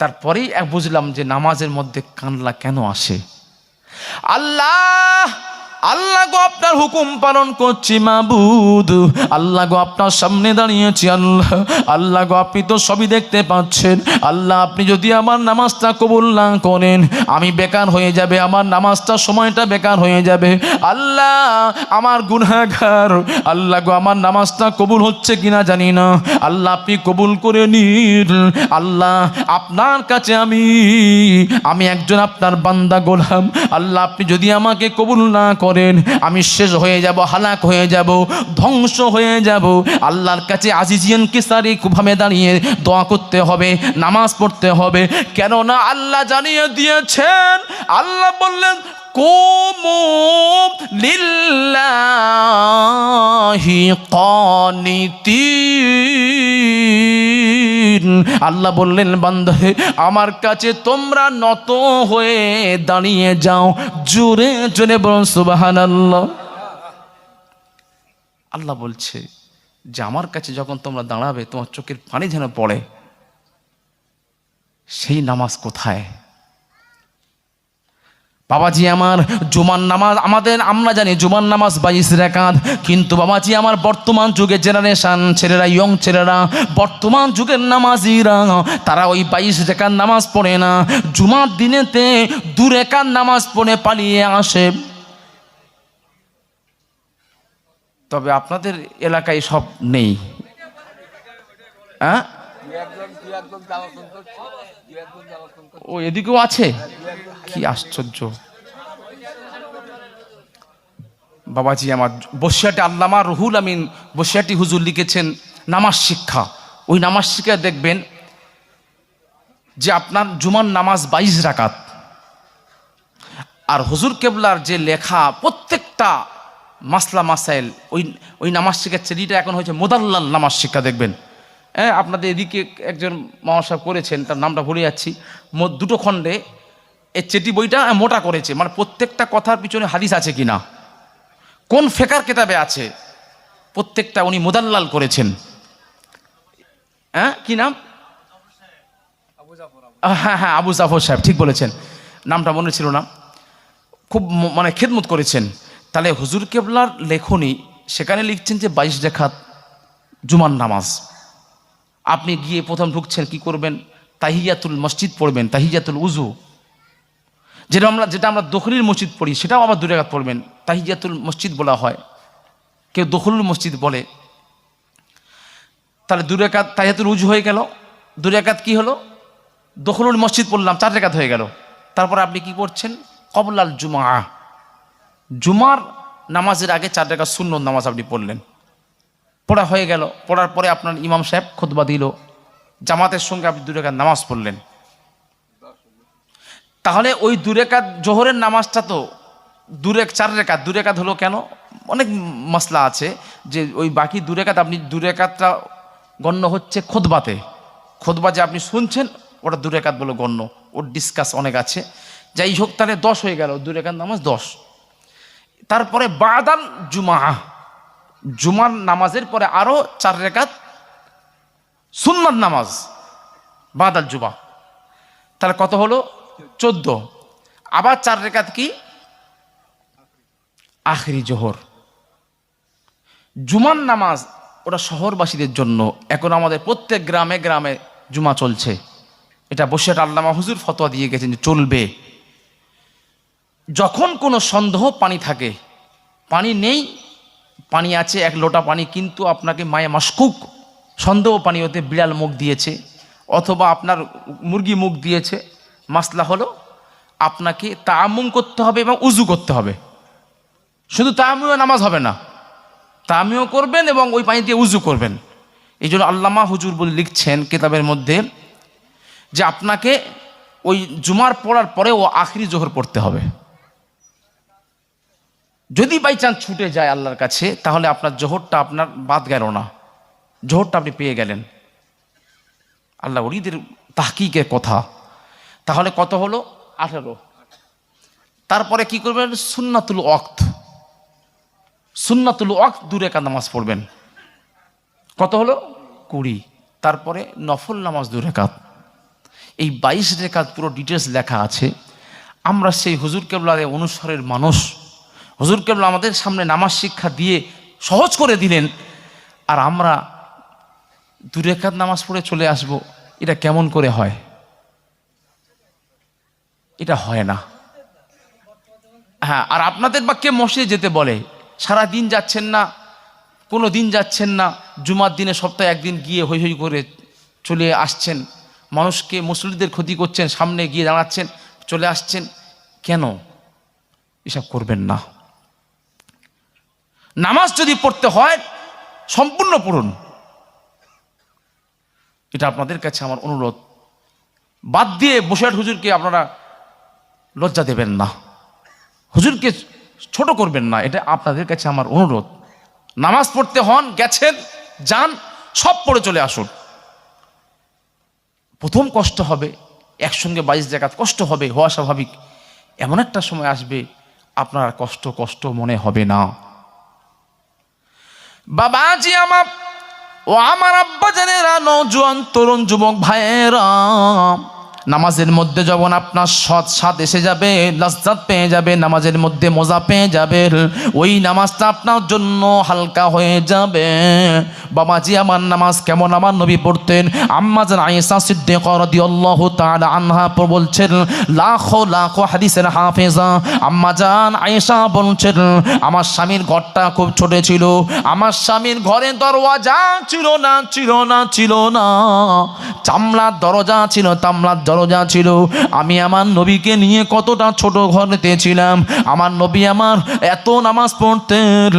[SPEAKER 1] তারপরেই বুঝলাম যে নামাজের মধ্যে কান্না কেন আসে। আল্লাহ আল্লাহ গো আপনার হুকুম পালন করছি মাবুদ, আল্লাহ গো আপনার সামনে দাঁড়িয়েছি। আল্লাহ গো আপনি তো সবই দেখতে পাচ্ছেন। আল্লাহ আপনি যদি আমার নামাজটা কবুল না করেন আমি বেকার হয়ে যাবে, আমার নামাজটা সময়টা বেকার হয়ে যাবে। আল্লাহ আমার গুনাহগার, আল্লাহ গো আমার নামাজটা কবুল হচ্ছে কিনা জানি না, আল্লাহ আপনি কবুল করে নিন। আল্লাহ আপনার কাছে আমি একজন আপনার বান্দা গোলাম। আল্লাহ আপনি যদি আমাকে কবুল না করেন আমি শেষ হয়ে যাব, হালাক হয়ে যাব, ধ্বংস হয়ে যাব। আল্লাহর কাছে আজিজিয়ান কিসারি ভাবে দাঁড়িয়ে দোয়া করতে হবে, নামাজ পড়তে হবে। কেননা আল্লাহ জানিয়ে দিয়েছেন, আল্লাহ বললেন কুমু লিল্লাহি কানিতিন। আল্লাহ বললেন বান্দা আমার কাছে তোমরা নত হয়ে দাঁড়িয়ে যাও। জোরে জোরে বলুন সুবহানাল্লাহ। আল্লাহ বলছে যে আমার কাছে যখন তোমরা দাঁড়াবে তোমার চোখের পানি যেন পড়ে। সেই নামাজ কোথায়? বাবাজি আমার, জুমার নামাজ আমরা জানি জুমার নামাজ 22 রাকাত, কিন্তু বাবাজি আমার বর্তমান যুগের জেনারেশন ছেলেরা, ইয়ং ছেলেরা, বর্তমান যুগের নামাজিরা, তারা ওই 22 রাকাত নামাজ পড়ে না, জুমার দিনেতে 2 রাকাত নামাজ পড়ে পালিয়ে আসে। তবে আপনাদের এলাকায় সব নেই, হ্যাঁ? ও এদিকেও আছে, কি আশ্চর্য। বাবাজি আমার, বসিয়াটি আল্লামা রুহুল আমিন বসিয়াটি হুজুর লিখেছেন নামাজ শিক্ষা। ওই নামাজ শিক্ষা দেখবেন যে আপনার জুমার নামাজ 22 রাকাত, আর হুজুর কেবলার যে লেখা প্রত্যেকটা মাসলা মাসাইল, ওই নামাজ শিক্ষার চেরিটা এখন হয়েছে মোদাল্লাল নামাজ শিক্ষা। দেখবেন, হ্যাঁ, আপনাদের এদিকে একজন মহাশয় করেছেন, তার নামটা ভুলে যাচ্ছি, 2 খণ্ডে এই চেটি বইটা মোটা করেছে, মানে প্রত্যেকটা কথার পিছনে হাদিস আছে কিনা, কোন ফেকার কেতাবে আছে, প্রত্যেকটা উনি মোদাল্লাল করেছেন। হ্যাঁ, কি নাম? হ্যাঁ হ্যাঁ, আবু জাফর সাহেব, ঠিক বলেছেন, নামটা মনে ছিল না। খুব মানে খেদমত করেছেন। তাহলে হুজুর কেবলার লেখনী সেখানে লিখছেন যে 22 রাকাত জুমার নামাজ। আপনি গিয়ে প্রথম ঢুকছেন, কি করবেন? তাহিয়াতুল মসজিদ পড়বেন, তাহিয়াতুল উজু, যেটা আমরা দখলিল মসজিদ পড়ি, সেটাও আবার 2 রাকাত পড়বেন। তাহিয়াতুল মসজিদ বলা হয়, কেউ দখলুল মসজিদ বলে। তাহলে 2 রাকাত তাহিয়াতুল উজু হয়ে গেল, 2 রাকাত কি হলো? দখলুল মসজিদ পড়লাম, 4 রাকাত হয়ে গেল। তারপরে আপনি কি করছেন? কবলাল জুমা, জুমার নামাজের আগে 4 রাকাত সুন্নত নামাজ আপনি পড়লেন, পড়া হয়ে গেল। পড়ার পরে আপনার ইমাম সাহেব খুতবা দিল, জামাতের সঙ্গে আপনি 2 রাকাত নামাজ পড়লেন। তাহলে ওই 2 রাকাত জোহরের নামাজটা তো 4 রাকাত, 2 রাকাত হলো কেন? অনেক মাসলা আছে যে ওই বাকি 2 রাকাত, আপনি 2 রাকাতটা গণ্য হচ্ছে খুতবাতে, খুতবা যে আপনি শুনছেন ওটা 2 রাকাত বলে গণ্য, ওর ডিসকাস অনেক আছে। যাই হোক, তাহলে 10 হয়ে গেল, 2 রাকাত নামাজ 10। তারপরে বাদাল জুমা, জুমার নামাজের পরে আরো 4 রাকাত সুন্নাত নামাজ বাদাল জুমা, তাহলে কত হলো? 14। আবার 4 রাকাত কি? আখরি জোহর। জুমার নামাজ ওটা শহরবাসীদের জন্য, এখন আমাদের প্রত্যেক গ্রামে গ্রামে জুমা চলছে। এটা বসিরহাট আল্লামা হুজুর ফতোয়া দিয়ে গেছেন যে চলবে। যখন কোনো সন্দেহ পানি থাকে, পানি নেই, পানি আছে 1 লোটা পানি, কিন্তু আপনাকে মায়ে মাশকুক সন্দেহ পানি হতে বিড়াল মুখ দিয়েছে অথবা আপনার মুরগি মুখ দিয়েছে, মাসলা হলো আপনাকে তায়াম্মুম করতে হবে এবং উজু করতে হবে। শুধু তায়াম্মুমে নামাজ হবে না, তায়াম্মুম করবেন এবং ওই পানি দিয়ে উজু করবেন। এই জন্য আল্লামা হুজুর বলে লিখছেন কিতাবের মধ্যে যে আপনাকে ওই জুমার পড়ার পরে ও আখরি জোহর পড়তে হবে। যদি বাই চান্স ছুটে যায় আল্লাহর কাছে, তাহলে আপনার জোহরটা আপনার বাদ গেল না, জোহরটা আপনি পেয়ে গেলেন। আল্লাহ ওলিদের তাহকিকের কথা। তাহলে কত হলো? 18। তারপরে কি করবেন? সুন্নাতুল ওয়াক্ত, সুন্নাতুল ওয়াক্ত 2 রাকাত নামাজ পড়বেন, কত হলো? 20। তারপরে নফল নামাজ 2 রাকাত। এই 22 রাকাত পুরো ডিটেলস লেখা আছে। আমরা সেই হুজুর কেবলার অনুসারের মানুষ, হুজুর কেবলা আমাদের সামনে নামাজ শিক্ষা দিয়ে সহজ করে দিলেন, আর আমরা 2 রাকাত নামাজ পড়ে চলে আসব। এটা কেমন করে হয়? এটা হয় না। হ্যাঁ, আর আপনাদের বা কে মসজিদে যেতে বলে? সারা দিন যাচ্ছেন না, কোনো দিন যাচ্ছেন না, জুমার দিনে সপ্তাহে 1 দিন গিয়ে হৈ হৈ করে চলে আসছেন, মানুষকে মুসল্লিদের ক্ষতি করছেন, সামনে গিয়ে দাঁড়াচ্ছেন, চলে আসছেন। কেন? এসব করবেন না। নামাজ যদি পড়তে হয় সম্পূর্ণ পড়ুন, এটা আপনাদের কাছে আমার অনুরোধ। বাদ দিয়ে বসিরহাট হুজুরকে আপনারা লজ্জা দেবেন না, হুজুরকে ছোট করবেন না, এটা আপনাদের কাছে আমার অনুরোধ। নামাজ পড়তে হন, গেছেন, যান, সব পড়ে চলে আসুন। প্রথম কষ্ট হবে, একসঙ্গে 22 রাকাত কষ্ট হবে, হওয়া স্বাভাবিক। এমন একটা সময় আসবে আপনার কষ্ট কষ্ট মনে হবে না। বাবাজি আমার ও আমার আব্বা জানেরা, নওজোয়ান তরুণ যুবক ভাইয়েরা, নামাজের মধ্যে যখন আপনার সৎ স্বাদ এসে যাবে, লাজ্জাত পেয়ে যাবে, নামাজের মধ্যে মজা পেয়ে যাবে, ওই নামাজটা আপনার জন্য হালকা হয়ে যাবে। বাবাজি আমার নামাজ কেমন আমার নবী পড়তেন। আম্মা জান আয়েশা সিদ্দিকা রাদিয়াল্লাহু তাআলা আনহা বলছেন, লাখো লাখো হাদিসের হাফেজা আম্মা জান আয়েশা বলছেন, আমার স্বামীর ঘরটা খুব ছোট ছিল, আমার স্বামীর ঘরে দরওয়াজা ছিল না, চামড়ার দরজা ছিল, তামলার দরজা ছিল। আমি আমার নবীকে নিয়ে কতটা ছোট ঘরেতে ছিলাম। আমার নবী আমার এত নামাজ পড়তেন,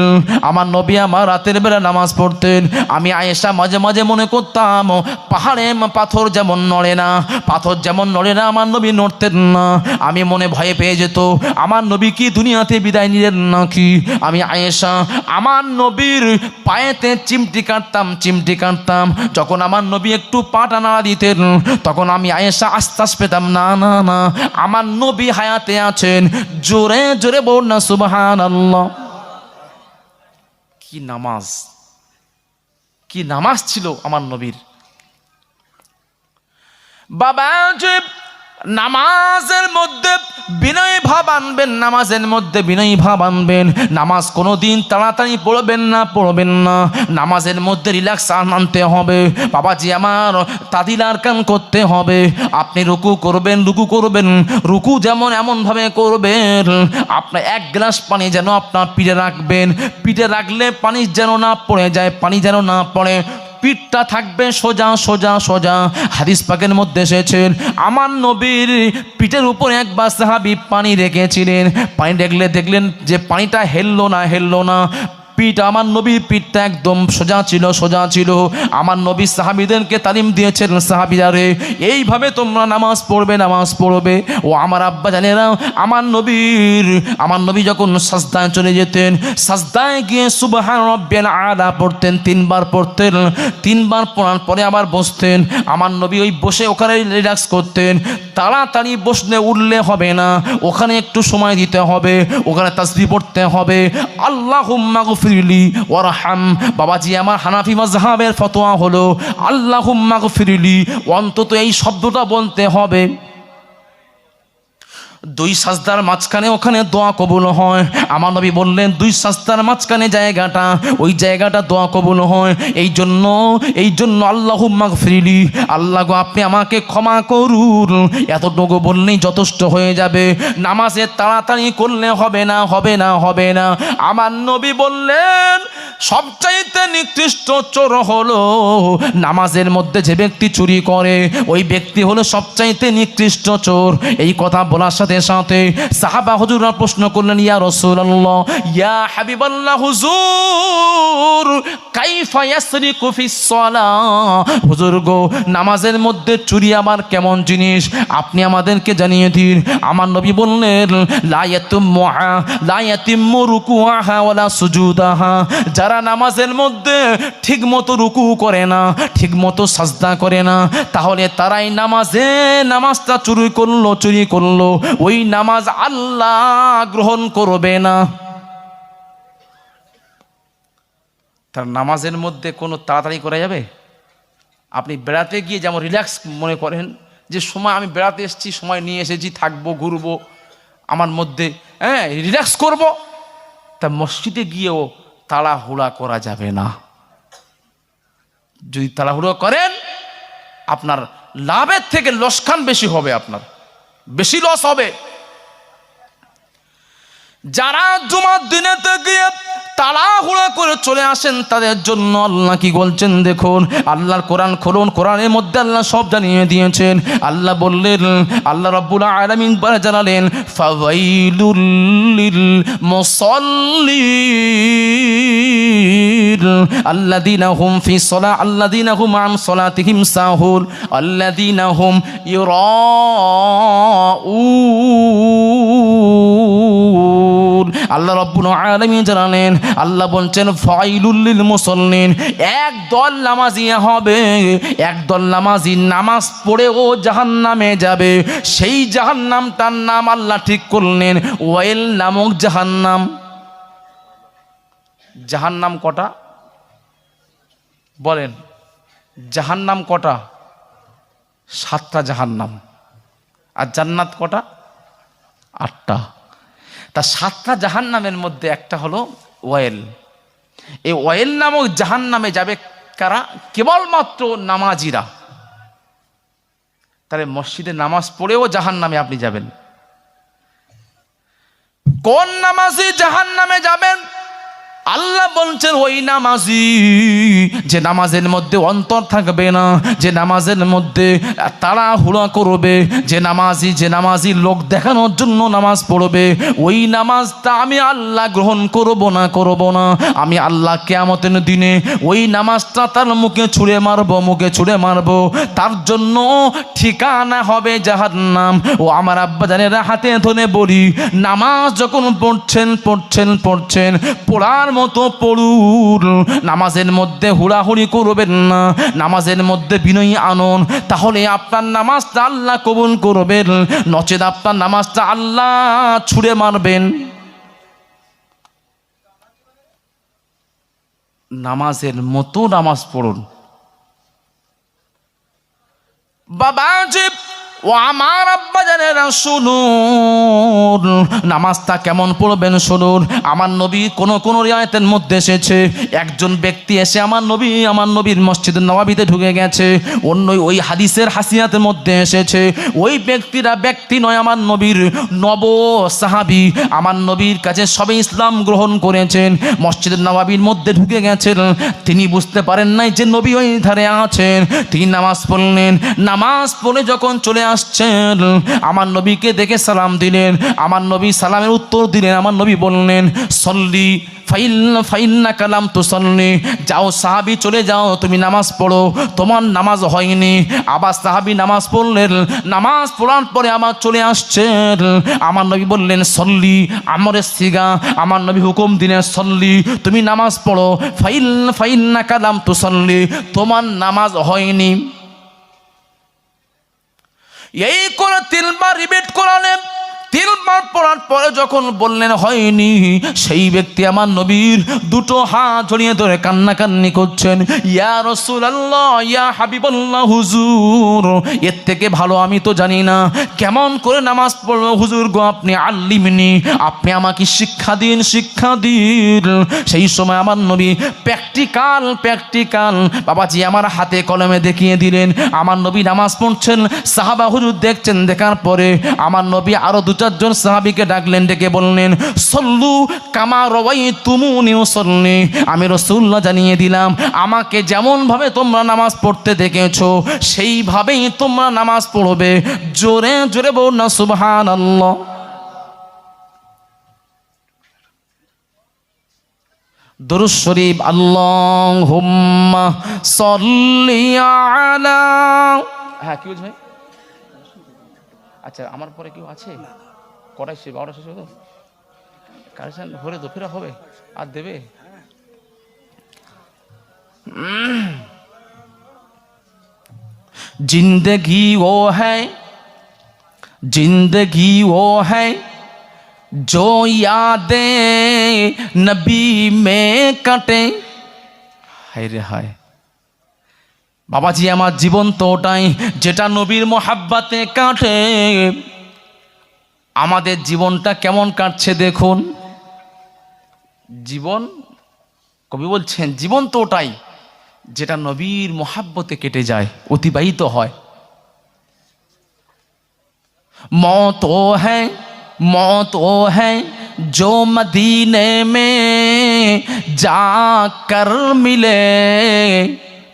[SPEAKER 1] আমার নবী আমার রাতের বেলা নামাজ পড়তেন। আমি আয়েশা মাঝে মাঝে মনে করতাম পাহাড়ে পাথর যেমন নড়ে না, আমার নবী নড়তেন না। আমি মনে ভয়ে পেয়ে যেত আমার নবী কি দুনিয়াতে বিদায় নিলেন নাকি। আমি আয়েশা আমার নবীর পায়েতে চিমটি কাটতাম। যখন আমার নবী একটু পাটা নাড়া দিতেন তখন আমি আয়েশা আশ্বাস পেতাম, না আমার নবী হায়াতে আছেন। জোরে জোরে বল না সুবহানাল্লাহ। কি নামাজ ছিল আমার নবীর। বাবা যে নামাজের মধ্যে বিনয়ী ভাব আনবেন, নামাজ কোনোদিন তাড়াতাড়ি পড়বেন না, নামাজের মধ্যে রিল্যাক্স আনতে হবে। বাবাজি আমার তাদিলার কাম করতে হবে। আপনি রুকু করবেন, রুকু যেমন এমনভাবে করবেন আপনার এক গ্লাস পানি যেন আপনার পিঠে রাখলে পানি যেন না পড়ে যায়, পানি যেন না পড়ে, পিঠটা থাকবে সোজা। হাদিস পাকের মধ্যে এসেছেন আমার নবীর পিঠের উপরে একবার সাহাবী পানি রেখেছিলেন। পানি দেখলেন যে পানিটা হেললো না। আমার নবীর পিঠটা একদম সোজা ছিল। আমার নবী সাহাবীদেরকে তালিম দিয়েছেন, সাহাবীরা রে এইভাবে তোমরা নামাজ পড়বে। ও আমার আব্বা জানেরা, আমার নবী যখন সাজদায় চলে যেতেন, সাজদায় গিয়ে সুবহান রাব্বিয়াল আলা পড়তেন, 3 বার পড়তেন। 3 বার পড়ার পরে আবার বসতেন। আমার নবী ওই বসে ওখানে রিল্যাক্স করতেন। তাড়াতাড়ি বসলে উঠলে হবে না, ওখানে একটু সময় দিতে হবে, ওখানে তাসবিহ পড়তে হবে। আল্লাহুম্মা গফিরলি ওয়ারহাম। বাবাজি আমার হানাফি মাযহাবের ফতোয়া হলো আল্লাহুম্মা গফিরলি, অন্তত এই শব্দটা বলতে হবে। 2 সাজদার মাঝখানে ওখানে দোয়া কবুল হয়। আমার নবী বললেন 2 সাজদার মাঝখানে ওই জায়গাটা দোয়া কবুল হয়। এই জন্য আল্লাহুম্মা গফিরলি, আল্লাহ গো আপনি আমাকে ক্ষমা করুন, এতটুকু বললেই যথেষ্ট হয়ে যাবে। নামাজে তাড়াতাড়ি করলে হবে না। আমার নবী বললেন সবচাইতে নিকৃষ্ট চোর হলো নামাজের মধ্যে যে ব্যক্তি চুরি করে, ওই ব্যক্তি হলো সবচাইতে নিকৃষ্ট চোর। এই কথা বলার সাথে সাহাবা হুজুররা প্রশ্ন করলেন, ইয়া রাসূলুল্লাহ, ইয়া হাবিবাল্লাহ হুজুর, কাইফা ইয়াসরিকু ফিস সালাহ। হুজুর গো নামাজের মধ্যে চুরি আবার কেমন জিনিস আপনি আমাদেরকে জানিয়ে দিন। আমার নবী বললেন লা ইয়াতিম্মু রুকুআহা ওয়ালা সুজুদাহা, যারা নামাজের মধ্যে ঠিকমতো রুকু করে না, ঠিকমতো সাজদা করে না, তাহলে তারাই নামাজটা চুরি করলো, ওই নামাজ আল্লাহ গ্রহণ করবে না। তার নামাজের মধ্যে কোনো তাড়াতাড়ি করা যাবে? আপনি বেড়াতে গিয়ে যেমন রিল্যাক্স মনে করেন যে সময় আমি বেড়াতে এসেছি, সময় নিয়ে এসেছি, থাকবো, ঘুরবো, আমার মধ্যে রিল্যাক্স করব, তা মসজিদে গিয়েও তাড়াহুড়া করা যাবে না। যদি তাড়াহুড়ো করেন আপনার লাভের থেকে লোকসান বেশি হবে, আপনার বেশি লস হবে। যারা জুমার দিনেতে গিয়ে তাড়াহুড়া করে চলে আসেন তাদের জন্য আল্লাহ কি বলছেন দেখুন। আল্লাহর কোরআন খুলুন, কোরআনের মধ্যে আল্লাহ সব জানিয়ে দিয়েছেন। আল্লাহ বললেন, আল্লাহ রাব্বুল আলামিন জানালেন, ফাওয়াইলুল লিল মুসাল্লিন আল্লাযীনা হুম ফি সলাহ আল্লাযীনা হুম আন সলাতিহিম সাহুন আল্লাযীনা হুম ইউরাউন। আল্লাহ রাব্বুল আলামিন জানালেন, আল্লাহ বলছেন ফাইলুল লিল মুসাল্লিন, একদল নামাজি নামাজ পড়ে ও জাহান্নামে যাবে। সেই জাহান্নামটার নাম আল্লাহ ঠিক করলেন ওয়াইল নামক জাহান্নাম কটা বলেন? জাহান্নাম কটা? 7টা জাহান্নাম। আর জান্নাত কটা? 8টা। তা 7টা জাহান্নামের মধ্যে একটা হলো ওয়েল। এই ওয়েল নামক জাহান্নামে যাবে কারা? কেবলমাত্র নামাজিরা। তাহলে মসজিদে নামাজ পড়েও জাহান্নামে আপনি যাবেন। কোন নামাজি জাহান্নামে যাবেন? আল্লাহ বলছেন ওই নামাজি যে নামাজের মধ্যে অন্তর থাকবে না, যে নামাজের মধ্যে তাড়াহুড়া করবে, যে নামাজি লোক দেখানোর জন্য নামাজ পড়বে, ওই নামাজটা আমি আল্লাহ গ্রহণ করব না। আমি আল্লাহ কিয়ামতের দিনে ওই নামাজটা তার মুখে ছুঁড়ে মারবো। তার জন্য ঠিকানা হবে জাহান্নাম। ও আমার আব্বা জানেরা, হাতে ধরে বলি, নামাজ যখন পড়ছেন পড়ার মতো পড়ুন। নামাজের মধ্যে হুড়াহুড়ি করবেন না, নামাজের মধ্যে বিনয়ী আনুন, তাহলে আপনার নামাজটা আল্লাহ কবুল করবেন। নচেত আপনার নামাজটা আল্লাহ ছুঁড়ে মারবেন। নামাজের মতো নামাজ পড়ুন। বাবাজি ও আমার আব্বা জানেরা, শুনুন, নামাজটা কেমন পড়বেন শুনুন। আমার নবী কোন রিওয়ায়াতের মধ্যে এসেছে, একজন ব্যক্তি এসে আমার নবীর মসজিদে নববীতে ঢুকে গেছে। অন্য ওই হাদিসের হাসিয়াতের মধ্যে এসেছে, ওই ব্যক্তি নয়, আমার নবীর নব সাহাবী, আমার নবীর কাছে সবে ইসলাম গ্রহণ করেছেন, মসজিদে নববীর মধ্যে ঢুকে গেছেন। তিনি বুঝতে পারেন নাই যে নবী ওই ধারে আছেন। তিনি নামাজ পড়লেন। নামাজ পড়ে যখন চলে আসছেন, আমার নবীকে দেখে সালাম দিলেন। আমার নবী সালামের উত্তর দিলেন। আমার নবী বললেন, সল্লি ফাইন্না কালাম তুসল্লি, যাও সাহাবী চলে যাও, তুমি নামাজ পড়ো, তোমার নামাজ হয়নি। আবার সাহাবী নামাজ পড়লেন। নামাজ পড়ার পরে আমার চলে আসছেন। আমার নবী বললেন সল্লি, আমরের সিগা। আমার নবী হুকুম দিলেন সল্লি, তুমি নামাজ পড়ো। ফাইন্না কালাম তুসল্লি, তোমার নামাজ হয়নি। এই করে 3বার রিপিট করালেন। 3বার পড়ার পরে যখন বললেন হয়নি, সেই ব্যক্তি আমার নবীর দুটো হাত জড়িয়ে ধরে কান্নাকান্নি করছেন, ইয়া রাসূলুল্লাহ, ইয়া হাবিবাল্লাহ, হুজুর, এর থেকে ভালো আমি তো জানি না কেমন করে নামাজ পড়ব। হুজুর গো, আপনি আল্লিমনি, আপনি আমাকে শিক্ষা দিন। সেই সময় আমার নবী প্র্যাকটিক্যাল বাবাজি আমার হাতে কলমে দেখিয়ে দিলেন। আমার নবী নামাজ পড়ছেন, সাহাবা হুজুর দেখছেন। দেখার পরে আমার নবী আরো 2-4 সাহাবীকে ডাকলেন, ডেকে বললেন, সল্লু কামা রাওয়াইতুমুনি উসাল্লি, আমি রাসূলুল্লাহ জানিয়ে দিলাম, আমাকে যেমন ভাবে তোমরা নামাজ পড়তে দেখেছো সেইভাবেই তোমরা নামাজ পড়বে। জোরে জোরে বল না সুবহানাল্লাহ। দুরূদ শরীফ, আল্লাহুম্মা সাল্লি আলা। হ্যাঁ, কি বলছ ভাই? আচ্ছা, আমার পরে কেউ আছে? কটাই সে 12টা শেষ হতো, কারেকশন ভরে তো ফেরা হবে আর দেবে। जिंदगी वो है जो यादें नबी में कटे। हाय रे हाय, বাবাজি আমার জীবন তো ওটাই যেটা নবীর মোহাব্বতে কাটে। আমাদের জীবনটা কেমন কাটছে দেখুন। জীবন, কবি বলছেন, জীবন তো ওটাই যেটা নবীর মোহাব্বতে কেটে যায়, অতিবাহিত হয়। मौत वो है जो मदीने में जाकर मिले।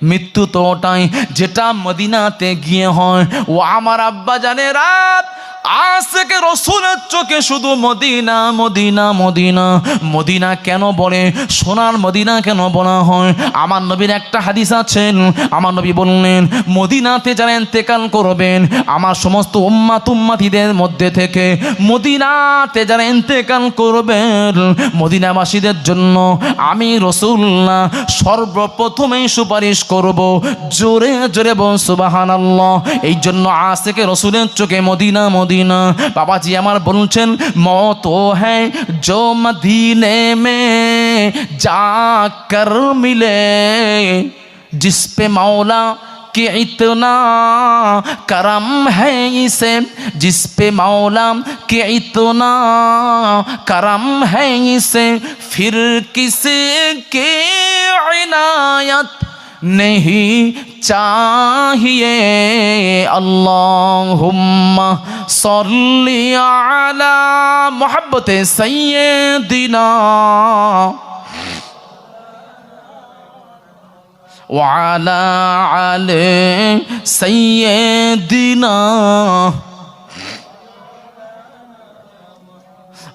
[SPEAKER 1] মৃত্যু তো ওটাই যেটা মদিনাতে গিয়ে হয়। ও আমার আব্বা জানে, রাত আশিকে রাসূলের চোখে শুধু মদিনা মদিনা মদিনা মদিনা কেন বলে, সোনার মদিনা কেন বলা হয়? আমার নবীর একটা হাদিস আছেন, আমার নবী বললেন, মদিনাতে যারা ইন্তেকাল করবেন, আমার সমস্ত উম্মাতিদের মধ্যে থেকে মদিনাতে যারা ইন্তেকাল করবেন, মদিনাবাসীদের জন্য আমি রাসূলুল্লাহ সর্বপ্রথমেই সুপারিশ করব। জোরে জোরে বল সুবহানাল্লাহ। এই জন্য আশিকে রাসূলের চোখে মদিনা মদিনা। বাবাজি আমার বলছেন, মौत वो है जो मदीने में जाकर मिले, जिस पे मौला कि इतना करम है इसे, जिस पे मौला कि इतना करम है इसे, फिर किसी की इनायत नहीं चाहिए। अल्लाहुम्मा सल्ली अला मोहब्बत सय्यदिना व अला आले सय्यदिना।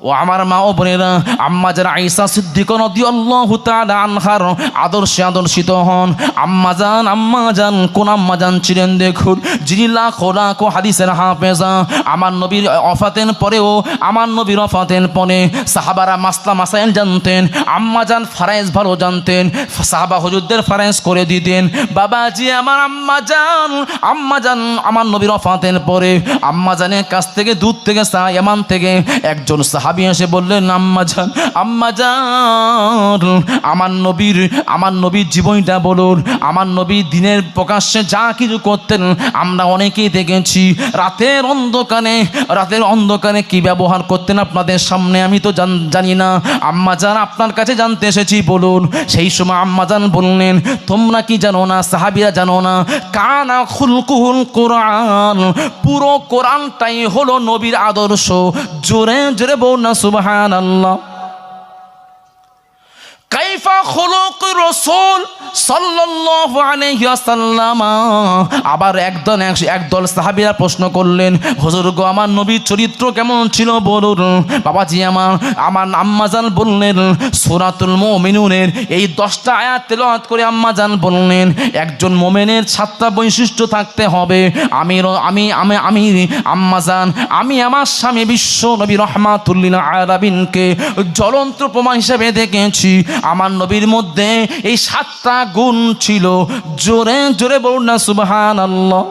[SPEAKER 1] ও আমার মা ও বোনেরা, আম্মা জান আয়েশা সিদ্দিকা রাদিয়াল্লাহু তাআলা আনহার আদর্শে আদর্শিত হন। আম্মা জান কোন আম্মা জান ছিলেন দেখুন, যিনি লাখো লাখো হাদিসের হাফেজা। আমার নবীর ওফাতের পরেও, আমার নবীর ওফাতের পরে সাহাবারা মাসলা মাসাইল জানতেন, আম্মা জান ফারায়েজ ভালো জানতেন, সাহাবা হুজুরদের ফারায়েজ করে দিতেন। বাবাজি আমার আম্মা জান আমার নবীর ওফাতের পরে আম্মা জানের কাছ থেকে দূর থেকে ইয়ামান থেকে একজন সাহাবী এসে বললেন, আম্মা জান আমার নবীর জীবনটা বলুন। আমার নবী দিনের প্রকাশ্যে যা কিছু করতেন আমরা অনেকেই দেখেছি। রাতের অন্ধকারে কি ব্যবহার করতেন আপনাদের সামনে আমি তো জানি না। আম্মা জান আপনার কাছে জানতে এসেছি, বলুন। সেই সময় আম্মা জান বললেন, তোমরা কি জানো না, সাহাবীরা জানো না, কানা খুলকুল কোরআন, পুরো কোরআনটাই হলো নবীর আদর্শ। জোরে জোরে বল না সুবহানাল্লাহ। কাইফা খুলুক রাসূল সাল্লাল্লাহু আলাইহি ওয়াসাল্লাম। আবার একদল সাহাবীরা প্রশ্ন করলেন, হুজুর গো আমার নবীর চরিত্র কেমন ছিল বলুন। বাবাজি আমার আম্মা জান বললেন, সূরাতুল মুমিনুনের এই 10টা আয়াত তেলাওয়াত করে আম্মা জান বললেন, একজন মুমিনের 7টা বৈশিষ্ট্য থাকতে হবে। আমি আম্মা জান আমার স্বামী বিশ্ব নবী রাহমাতুল লিল আলামিনকে জ্বলন্ত প্রমাণ হিসেবে দেখেছি। আমার নবীর মধ্যে এই 7টা গুণ ছিল। জোরে জোরে বলুন না সুবহানাল্লাহ।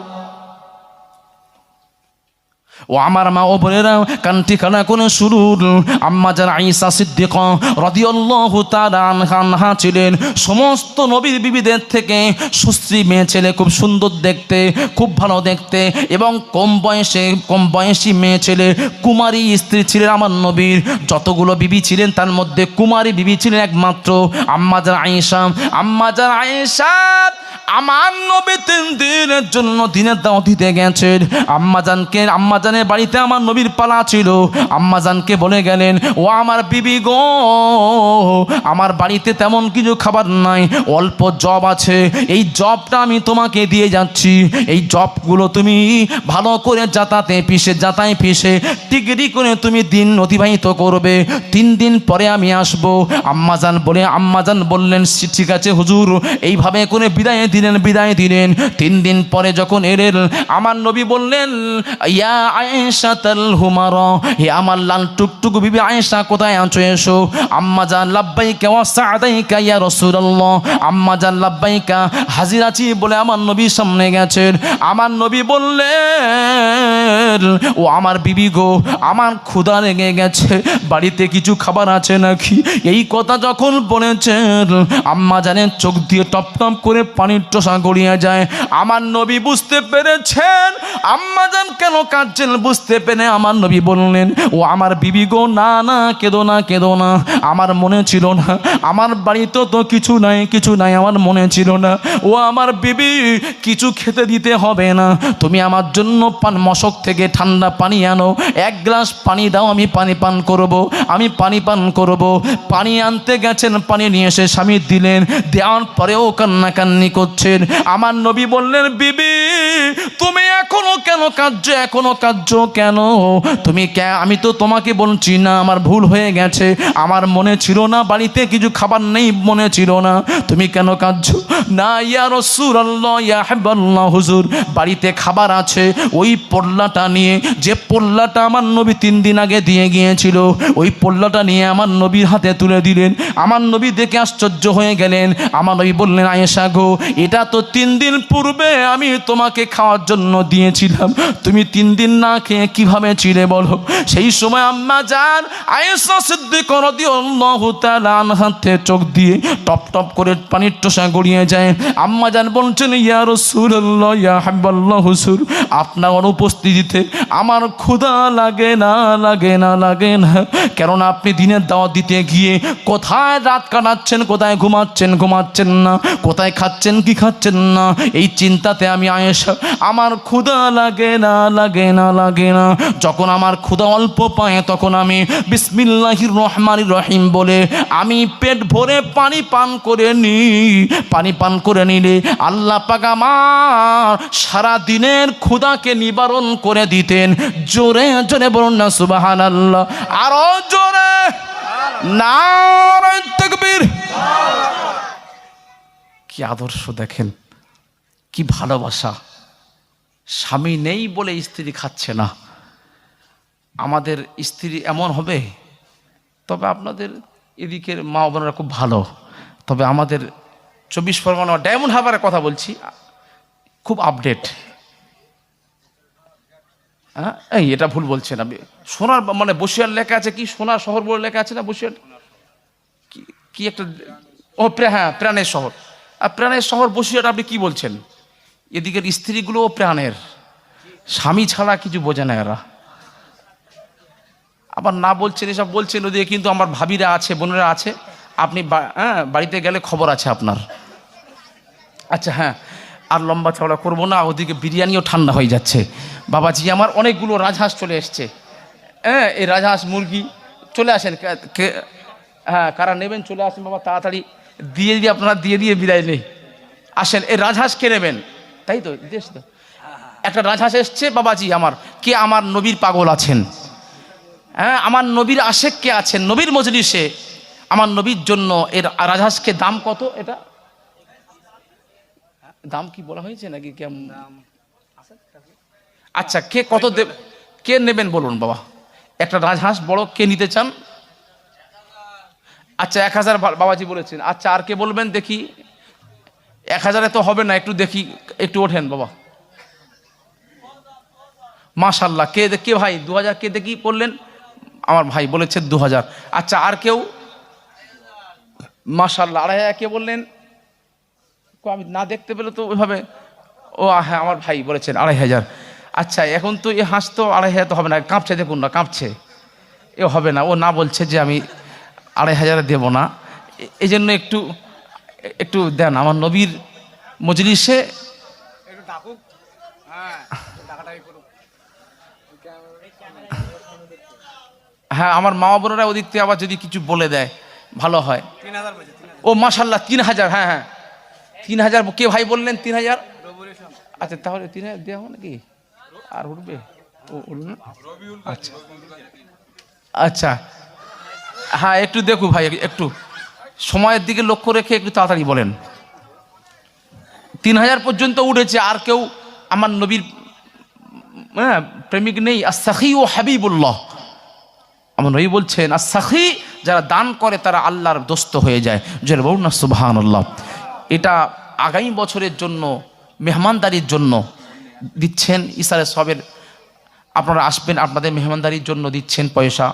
[SPEAKER 1] ও আমার মা ও বোনেরা, কান্তি খানা কোন শুরুর আম্মা জান আয়েশা সিদ্দিকা রাদিয়াল্লাহু তাআলা আনহা ছিলেন সমস্ত নবীর বিবিদের থেকে সুশ্রী মেয়ে ছেলে, খুব সুন্দর দেখতে, খুব ভালো দেখতে, এবং কম বয়সী মেয়ে ছেলে, কুমারী স্ত্রী ছিলেন আমার নবীর। যতগুলো বিবি ছিলেন তার মধ্যে কুমারী বিবি ছিলেন একমাত্র আম্মা জান আয়েশা। আমার নবী 3 দিনের জন্য দিনের দাওয়াত দিতে গেছেন। আম্মা জানের বাড়িতে আমার নবীর পালা ছিল। আম্মা জানকে বলে গেলেন, ও আমার বিবি গো, আমার বাড়িতে তেমন কিছু খাবার নাই, অল্প জব আছে, এই জবটা আমি তোমাকে দিয়ে যাচ্ছি। এই জবগুলো তুমি ভালো করে যাতাতে পিষে টিকরি করে তুমি দিন অতিবাহিত করবে। 3 দিন পরে আমি আসবো। আম্মা জান বললেন, ঠিক আছে হুজুর। এইভাবে করে বিদায় দিলেন। 3 দিন পরে যখন এলেন, আমার নবী বললেন, ইয়া আয়েশাতুল হুমারা, হে আমার লাল টুকটুক বিবি আয়েশা, কোথায় আছো, এসো। আম্মা জান লাব্বাইকা ওয়া সা'দাইকা ইয়া রাসূলুল্লাহ। আম্মা জান লাব্বাইকা, হাজির আছি বলে আমার নবীর সামনে গেছেন। আমার নবী বললেন, ও আমার বিবি গো, আমার ক্ষুধা লেগে গেছে, বাড়িতে কিছু খাবার আছে নাকি? এই কথা যখন বলেছেন, আম্মা জানের চোখ দিয়ে টপ টপ করে পানির টোসা গড়িয়ে যায়। আমার নবী বুঝতে পেরেছেন আম্মা জান কেন কাঁদছেন। বুঝতে পেরে আমার নবী বললেন, ও আমার বিবি গো, না কেঁদো না। আমার মনে ছিল না, আমার বাড়িতে তো কিছু নাই, আমার মনে ছিল না। ও আমার বিবি, কিছু খেতে দিতে হবে না, তুমি আমার জন্য মশক থেকে ঠান্ডা পানি আনো, 1 গ্লাস পানি দাও, আমি পানি পান করব। পানি আনতে গেছেন, পানি নিয়ে এসে স্বামী দিলেন। দেওয়ার পরেও কান্নাকান্নি করছেন। আমার নবী বললেন, বিবি তুমি এখনো কাঁদছো কেন? আমি তো তোমাকে বলছি না, আমার ভুল হয়ে গেছে, আমার মনে ছিল না, বাড়িতে কিছু খাবার নেই, মনে ছিল না, তুমি কেন কাঁদছো? না ইয়া রাসূলুল্লাহ, ইয়া হাবিবাল্লাহ, হুজুর বাড়িতে খাবার আছে। ওই পোল্লাটা নিয়ে, যে পোল্লাটা আমার নবী 3 দিন আগে দিয়ে গিয়েছিল, ওই পোল্লাটা নিয়ে আমার নবীর হাতে তুলে দিলেন। আমার নবী দেখে আশ্চর্য হয়ে গেলেন। আমার নবী বললেন, আয়েশা গো, এটা তো 3 দিন পূর্বে আমি তোমাকে তোমাকে খাওয়ার জন্য দিয়েছিলাম, তুমি 3 দিন না খেয়ে কিভাবে ছিলে বলো? সেই সময় আম্মা জান আয়েশা সিদ্দিকা রাদিয়াল্লাহু তাআলা আনহাতে চোখ দিয়ে টপ টপ করে পানির টোসা গড়িয়ে যায়। আম্মা জান বলছেন, ইয়া রাসূলুল্লাহ, ইয়া হাবিবাল্লাহ হুজুর, আপনার অনুপস্থিতিতে আমার ক্ষুধা লাগে না, লাগে না, লাগে না। কেননা আপনি দিনের দাওয়াত দিতে গিয়ে কোথায় রাত কাটাচ্ছেন, কোথায় ঘুমাচ্ছেন না, কোথায় খাচ্ছেন কি খাচ্ছেন না, এই চিন্তাতে আমি আয়েশা আমার ক্ষুধা লাগে না, লাগে না, লাগে না। যখন আমার ক্ষুধা অল্প পায় তখন আমি বিসমিল্লাহির রহমানির রহিম বলে আমি পেট ভরে পানি পান করে নিই। পানি পান করে নিলে আল্লাহ পাক আমার সারা দিনের ক্ষুধাকে নিবারণ করে দিতেন। জোরে জোরে বলুন না সুবহানাল্লাহ, আরো জোরে নারে তাকবীর। কি আদর্শ দেখেন, কি ভালোবাসা। স্বামী নেই বলে স্ত্রী খাচ্ছে না। আমাদের স্ত্রী এমন হবে, তবে আপনাদের এদিকের মা বোনেরা খুব ভালো, তবে আমাদের 24 পরগনা ডায়মন্ড হারবারের কথা বলছি, খুব আপডেট। হ্যাঁ, এই এটা ভুল বলছেন আমি। সোনার মানে বসিয়ার লেখা আছে, কি সোনার শহর বলে লেখা আছে না, বসিয়ার কি একটা, ও হ্যাঁ প্রাণের শহর। আর প্রাণের শহর বসিয়ার, আপনি কি বলছেন? এদিকের স্ত্রীগুলোও প্রাণের, স্বামী ছাড়া কিছু বোঝে না এরা। আবার না বলছেন এসব বলছেন ওদিকে, কিন্তু আমার ভাবিরা আছে, বোনেরা আছে, আপনি বাড়িতে গেলে খবর আছে আপনার। আচ্ছা হ্যাঁ, আর লম্বা চওড়া করবো না, ওদিকে বিরিয়ানিও ঠান্ডা হয়ে যাচ্ছে। বাবাজি আমার অনেকগুলো রাজহাঁস চলে এসছে। হ্যাঁ, এই রাজহাঁস মুরগি চলে আসেন, হ্যাঁ কারা নেবেন চলে আসেন বাবা, তাড়াতাড়ি দিয়ে দিয়ে আপনারা দিয়ে দিয়ে বিদায় নেই, আসেন। এই রাজহাঁস কে নেবেন? তাই তো দেশ তো একটা রাজহাঁস এসছে বাবাজি আমার। কে আমার নবীর পাগল আছেন? হ্যাঁ, আমার নবীর আশেক কে আছেন? নবীর মজলিসে আমার নবীর জন্য এর রাজহাঁসকে দাম কত? এটা দাম কি বলা হয়েছে নাকি কেমন? আচ্ছা, কে কত কে নেবেন বলুন বাবা? একটা রাজহাঁস বড় কে নিতে চান? আচ্ছা 1000 বাবাজি বলেছেন। আচ্ছা আর কে বলবেন দেখি? 1000-এ তো হবে না, একটু দেখি, একটু ওঠেন বাবা। মাশাল্লাহ, কে ভাই 2000 কে দেখি বললেন? আমার ভাই বলেছে 2000। আচ্ছা আর কেউ? মাশাল্লাহ 2500 কে বললেন? আমি না দেখতে পেলে তো ওইভাবে। ও হ্যাঁ, আমার ভাই বলেছেন 2500। আচ্ছা এখন তো এই হাঁস তো 2500 তো হবে না, কাঁপছে, দেখুন না কাঁপছে, এ হবে না। ও না বলছে যে আমি 2500 দেব না, এই জন্য একটু একটু দেন আমার নবীর মজলিসে। হ্যাঁ, আমার মা বোনেরা ওদিক থেকে আবার যদি কিছু বলে দেয় ভালো হয়। ও মাশাল্লাহ 3000। হ্যাঁ হ্যাঁ 3000 কে ভাই বললেন? 3000। আচ্ছা তাহলে 3000 দেওয়া হবে নাকি? আর উঠবে? ও উঠবে। আচ্ছা আচ্ছা হ্যাঁ, একটু দেখু ভাই, একটু সময়ের দিকে লক্ষ্য রেখে একটু তাড়াতাড়ি বলেন। 3000 পর্যন্ত উঠেছে। আর কেউ আমার নবীর প্রেমিক নেই? আস-সাখী ও হাবিবুল্লাহ, আমার নবী বলছেন আস-সাখী যারা দান করে তারা আল্লাহর দোস্ত হয়ে যায়। জোরে বলুন না সুবহানাল্লাহ। এটা আগামী বছরের জন্য মেহমানদারির জন্য দিচ্ছেন, ইসারে সবের আপনারা আসবেন, আপনাদের মেহমানদারির জন্য দিচ্ছেন পয়সা।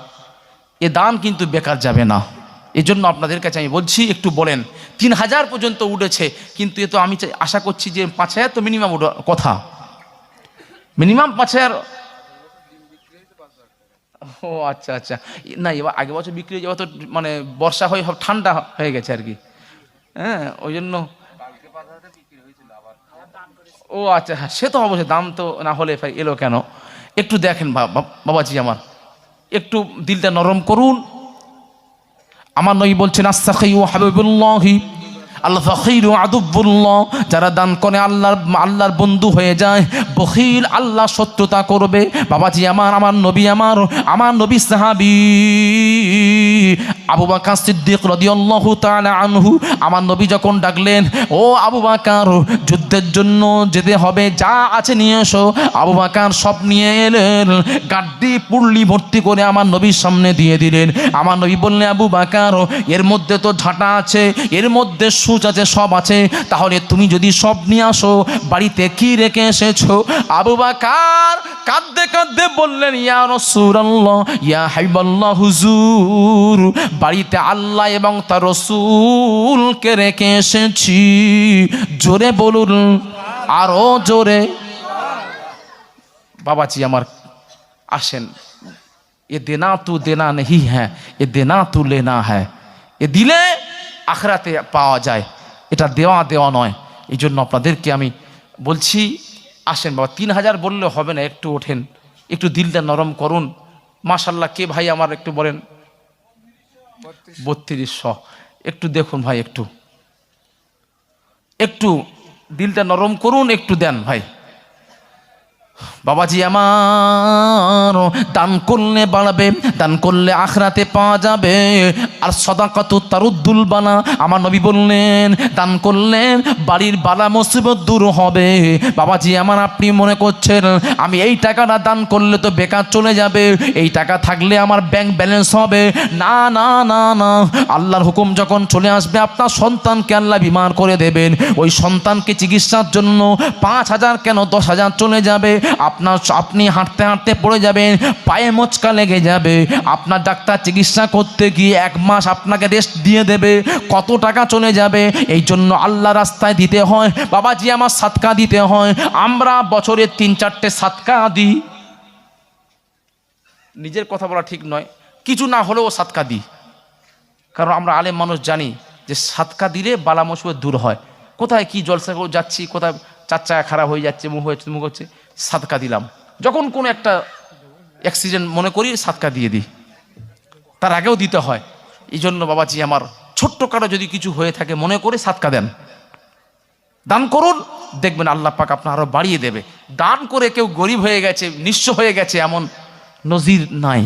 [SPEAKER 1] এ দান কিন্তু বেকার যাবে না, এজন্য আপনাদের কাছে আমি বলছি একটু বলেন। 3000 পর্যন্ত উঠেছে, কিন্তু এ তো আমি আশা করছি যে 5000 তো মিনিমাম কথা, মিনিমাম 5000। ও আচ্ছা আচ্ছা, না এবার আগে বছর বিক্রি হয়ে যাওয়া তো মানে বর্ষা হয়ে ঠান্ডা হয়ে গেছে আর কি। হ্যাঁ ওই জন্য। ও আচ্ছা হ্যাঁ, সে তো অবশ্যই, দাম তো না হলে এলো কেন? একটু দেখেন বাবাজি আমার, একটু দিলটা নরম করুন। আমার নবী বলছেন আস-সাখী ওয়া হাবিবুল্লাহি আল ফাকিরু আদুবুল্লাহ, যারা দান করে আল্লাহর বন্ধু হয়ে যায়। বখিল আল্লাহ শত্রুতা করবে। বাবাজি আমার নবী আমার নবী সাহাবী আবু বকর সিদ্দিক রাদিয়াল্লাহু তাআলা আনহু, আমার নবী যখন ডাকলেন, ও আবু বকর যুদ্ধের জন্য যেতে হবে, যা আছে নিয়ে এসো। আবু বকর সব নিয়ে এলেন, গাড্ডি পুল্লি ভর্তি করে আমার নবীর সামনে দিয়ে দিলেন। আমার নবী বললেন, আবু বকর এর মধ্যে তো ঝাঁটা আছে, এর মধ্যে সুচ আছে, সব আছে, তাহলে তুমি যদি সব নিয়ে আসো, বাড়িতে কি রেখে এসেছো? আবু বকর কাঁদতে কাঁদতে বললেন, ইয়া রাসূলুল্লাহ, ইয়া হাবিবাল্লাহ হুজুর, বাড়িতে আল্লাহ এবং তার রাসূলকে রেখে এসেছি। জোরে বলুন, আরো জোরে। বাবাজি আমার আসেন, এ দেনা তু দেনা নেই হ্যাঁ, এ দেনা তু লেনা হ্যাঁ। এ দিলে আখরাতে পাওয়া যায়, এটা দেওয়া দেওয়া নয়। এই জন্য আপনাদেরকে আমি বলছি, আসেন বাবা, 3000 বললে হবে না, একটু ওঠেন, একটু দিলটা নরম করুন। মাশাল্লাহ, কে ভাই আমার একটু বলেন? 3200। একটু দেখুন ভাই, একটু দিলটা নরম করুন, একটু দেন ভাই। বাবাজি আমার, দান করলে বাড়াবে, দান করলে আখরাতে পাওয়া যাবে। আর সাদাকাতু তারুদ্দুল বালা, আমার নবী বললেন, দান করলে বাড়ির বালা মুসিবত দূর হবে। বাবাজি আমার, আপনি মনে করছেন আমি এই টাকাটা দান করলে তো বেকার চলে যাবে, এই টাকা থাকলে আমার ব্যাংক ব্যালেন্স হবে। না না না না, আল্লাহর হুকুম যখন চলে আসবে, আপনার সন্তানকে আল্লাহ বিমার করে দেবেন। ওই সন্তানকে চিকিৎসার জন্য 5000 কেন 10,000 চলে যাবে। আপনি হাঁটতে হাঁটতে পড়ে যাবেন, পায়ে মোচকা লেগে যাবে, আপনার ডাক্তার চিকিৎসা করতে গিয়ে 1 মাস আপনাকে রেস্ট দিয়ে দেবে, কত টাকা চলে যাবে। এই জন্য আল্লাহ রাস্তায় দিতে হয় বাবাজি আমার, সাদকা দিতে হয়। আমরা বছরে 3-4টে সাদকা দিই, নিজের কথা বলা ঠিক নয়, কিছু না হলেও সাদকা দিই, কারণ আমরা আলেম মানুষ জানি যে সাদকা দিলে বালা মুসিবত দূর হয়। কোথায় কি জলসা করে যাচ্ছি, কোথায় 4 চাকা খারাপ হয়ে যাচ্ছে, মুখ হচ্ছে, সাদকা দিলাম। যখন কোনো একটা অ্যাক্সিডেন্ট মনে করি, সাদকা দিয়ে দিই, তার আগেও দিতে হয়। এই জন্য বাবাজি আমার, ছোট্ট কারো যদি কিছু হয়ে থাকে মনে করে সাদকা দেন, দান করুন, দেখবেন আল্লাহ পাক আপনার আরো বাড়িয়ে দেবে। দান করে কেউ গরিব হয়ে গেছে, নিঃস্ব হয়ে গেছে, এমন নজির নাই।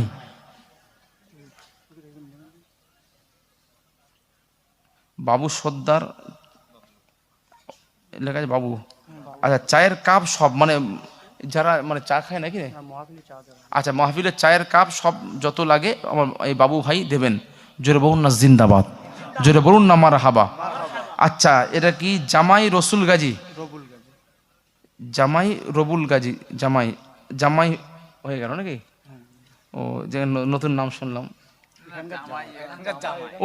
[SPEAKER 1] বাবু সর্দার লেখা আছে, বাবু, আচ্ছা, চায়ের কাপ সব, মানে যারা মানে চা খায় নাকি, আচ্ছা, মাহফিলের চায়ের কাপ সব যত লাগে আমার এই বাবু ভাই দেবেন। জোরে বলুন না জিন্দাবাদ, জোরে বলুন না মারহাবা। আচ্ছা, এটা কি জামাই রসুল গাজী? জামাই রবুল গাজী, জামাই হয়ে গেল নাকি? ও, যে নতুন নাম শুনলাম।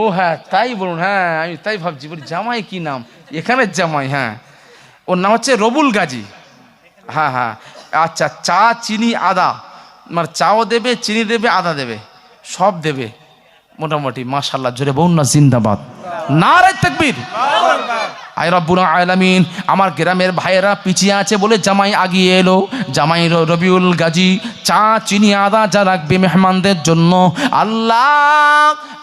[SPEAKER 1] ও হ্যাঁ, তাই বলুন, হ্যাঁ আমি তাই ভাবছি, বলি জামাই কি নাম, এখানে জামাই, হ্যাঁ ওর নাম হচ্ছে রবুল গাজী। হ্যাঁ হ্যাঁ, আচ্ছা, চা চিনি আদা, মানে চাও দেবে, চিনি দেবে, আদা দেবে, সব দেবে মোটামুটি। মাশাআল্লাহ, জোরে বলুন না জিন্দাবাদ, নারে তাকবীর। আয় রব্বুল আলামিন, আমার গ্রামের ভাইয়েরা পিছিয়ে আছে বলে জামাই আগিয়ে এলো। জামাই রবিউল গাজী চা চিনি আদা যা রাখবে মেহমানদের জন্য, আল্লাহ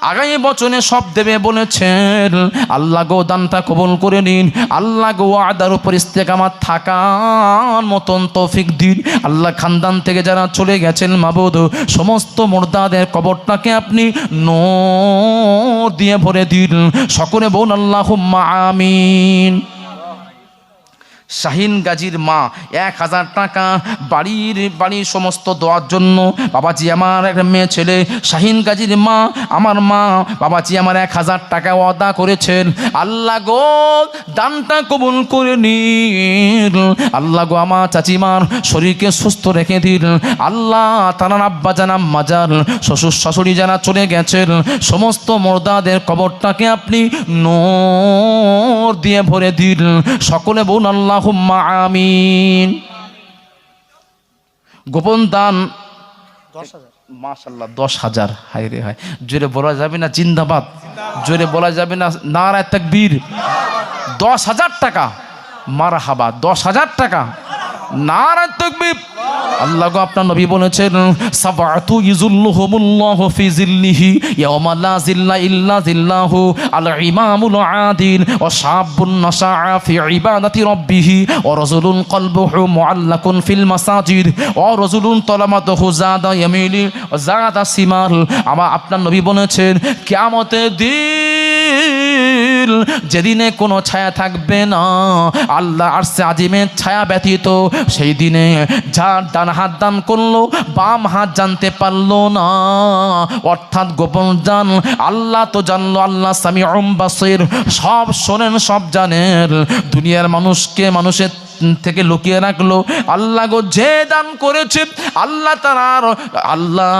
[SPEAKER 1] আগামী বচনে সব দেবে বলেছেন। আল্লাহ গো, দানটা কবুল করে নিন। আল্লাহ গো, আদার উপর ইস্তেকামাত থাকার মতন তৌফিক দিন। আল্লাহ খানদান থেকে যারা চলে গেছেন মাবুদ, সমস্ত মুর্দাদের কবরটাকে আপনি নূর দিয়ে ভরে দিন। সকলে বলুন আল্লাহুম্মা আমিন। শাহিন গাজীর মা 1000 টাকা বাড়ির সমস্ত দোয়ার জন্য। বাবাজি আমার একটা মেয়ে ছেলে শাহিন গাজীর মা, আমার মা, বাবাজি আমার 1000 টাকা ওয়াদা করেছেন। আল্লাহ গো, দানটা কবুল করে নিন। আল্লাহ গো, আমার চাচিমার শরীরকে সুস্থ রেখে দিন। আল্লাহ তারা আব্বা জানা মাজার, শ্বশুর শাশুড়ি যারা চলে গেছেন, সমস্ত মুর্দাদের কবরটাকে আপনি নূর দিয়ে ভরে দিন। সকলে বলুন আল্লাহুম্মা আমিন। গোপন দান 10,000, মাশাআল্লাহ 10,000। হায় রে হায়, জোরে বলা যাবে না জিন্দাবাদ, জোরে বলা যাবে না নারায়ে তাকবীর। 10,000 টাকা, মারহাবা, 10,000 টাকা, নারায়ে তাকবীর। আল্লাহ গো, আপনার নবী বলেছেন, সাবআতু ইযুল্লুহুমুল্লাহু ফি যিল্লিহি ইয়াওমা লা যিল্লা ইল্লা যিল্লাহু, আল ইমামুল আদিল ওয়া শাবুন নাশাআ ফি ইবাদাতি রাব্বিহি ওয়া রাজুলুন কলবুহু মুআল্লাকুন ফিল মাসাজিদ ওয়া রাজুলুন তালামাতুহু যাদা ইয়ামিলি ওয়া যাদা সিমাল। আমার আপনার নবী বলেছেন, কিয়ামতের দিন দিল, যেদিনে কোনো ছায়া থাকবে না আল্লাহ আরশে আজিমের ছায়া ব্যতীত। সেই দিনে যার ডান হাত দান করলো বাম হাত জানতে পারলো না, অর্থাৎ গোপন জান আল্লাহ তো জানলো, আল্লাহ সামিউম বাসির, সব শোনেন সব জানেন। দুনিয়ার মানুষকে মানুষের থেকে লুকিয়ে রাখলো আল্লাহ গো যে দান করেছে আল্লাহ তার আল্লাহ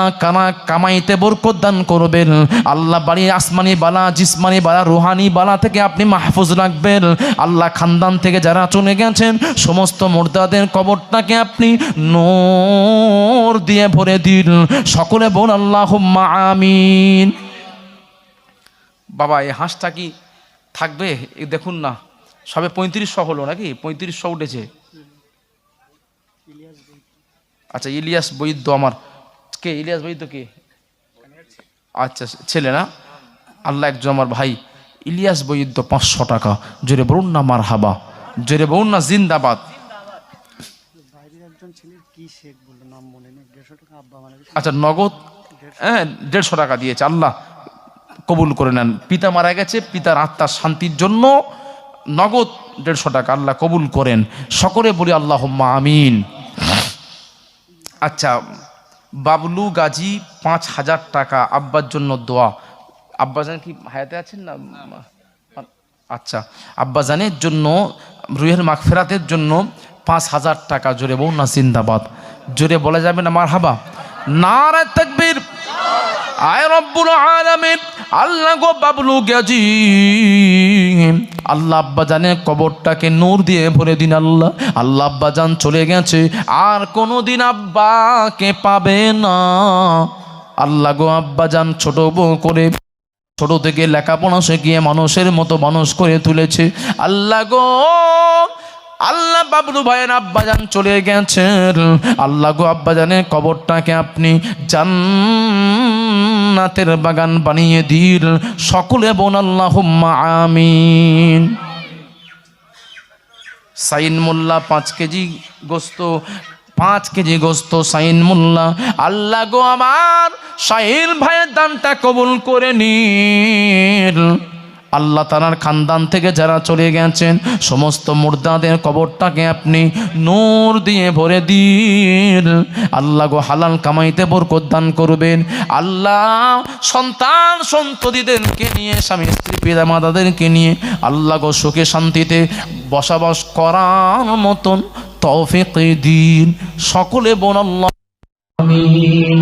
[SPEAKER 1] কামাইতে বরকত দান করবেন। আল্লাহ বাড়ি আসমানি বালা জিসমানি বালা রুহানি বালা থেকে আপনি মাহফুজ রাখবেন। আল্লাহ খানদান থেকে যারা চলে গেছেন সমস্ত মুর্দাদের কবরটাকে আপনি নূর দিয়ে ভরে দিন। সকলে বল আল্লাহুম্মা আমিন। বাবা এই হাঁসটা কি থাকবে? দেখুন না, সবে 3500 হলো নাকি? 3500 উঠেছে। আচ্ছা ইলিয়াস বৈদ্য, আমার কে ইলিয়াস বৈদ্য কে? আচ্ছা ছেলে না? আল্লাহ একজন আমার ভাই ইলিয়াস বৈদ্য 500 টাকা। জোরে বলুন না মারহাবা, জোরে বলুন না জিন্দাবাদ। আচ্ছা নগদ 150 টাকা দিয়েছে, আল্লাহ কবুল করে নেন। পিতা মারা গেছে, পিতার আত্মার শান্তির জন্য নগদ 150 টাকা আল্লাহ কবুল করেন। সকলে বলি আল্লাহুম্মা আমিন। আচ্ছা বাবলু গাজী 5000 টাকা আব্বার জন্য দোয়া। আব্বাজান কি হায়াতে আছেন না? আচ্ছা আব্বাজানের জন্য রুহের মাগফিরাতের জন্য 5000 টাকা। জোরে বলুন না জিন্দাবাদ, জোরে বলা যাবে না মারহাবা? নারে তাকবীর। আয় রব্বুল আলামিন, আল্লাহ গো বাবলু গাজী আল্লাহ আব্বাজানের কবরটাকে নূর দিয়ে ভরে দিন। আল্লাহ আল্লাহ আব্বাজান চলে গেছে, আর কোনোদিন আব্বাকে পাবে না। আল্লাহ গো আব্বাজান ছোট বউ করে ছোট থেকে লেখাপড়া শিখিয়ে মানুষের মতো মানুষ করে তুলেছে। আল্লাহ গো আল্লাহ বাবলু ভাইয়ের আব্বাজান চলে গেছেন, আল্লাহ গো আব্বাজানের কবরটাকে আপনি জান্নাতের বাগান বানিয়ে দিন। সকলে বোন আল্লাহুম্মা আমিন। সাইন মোল্লা 5 কেজি গোস্ত, 5 কেজি গোস্ত সাইন মোল্লা। আল্লাহ গো আমার সাইন ভাইয়ের দানটা কবুল করে নিন। আল্লাহ তাআলার খানদান থেকে যারা চলে গেছেন সমস্ত মুর্দাদের কবরটাকে আপনি নূর দিয়ে ভরে দিন। আল্লাহ গো হালাল কামাইতে বরকত দান করবেন। আল্লাহ সন্তান সন্ততিদেরকে নিয়ে স্বামী স্ত্রী পিতা মাতাদেরকে নিয়ে আল্লাহ গো সুখে শান্তিতে বসবাস করার মতন তৌফিক দিন। সকলে বল আল্লাহ আমিন।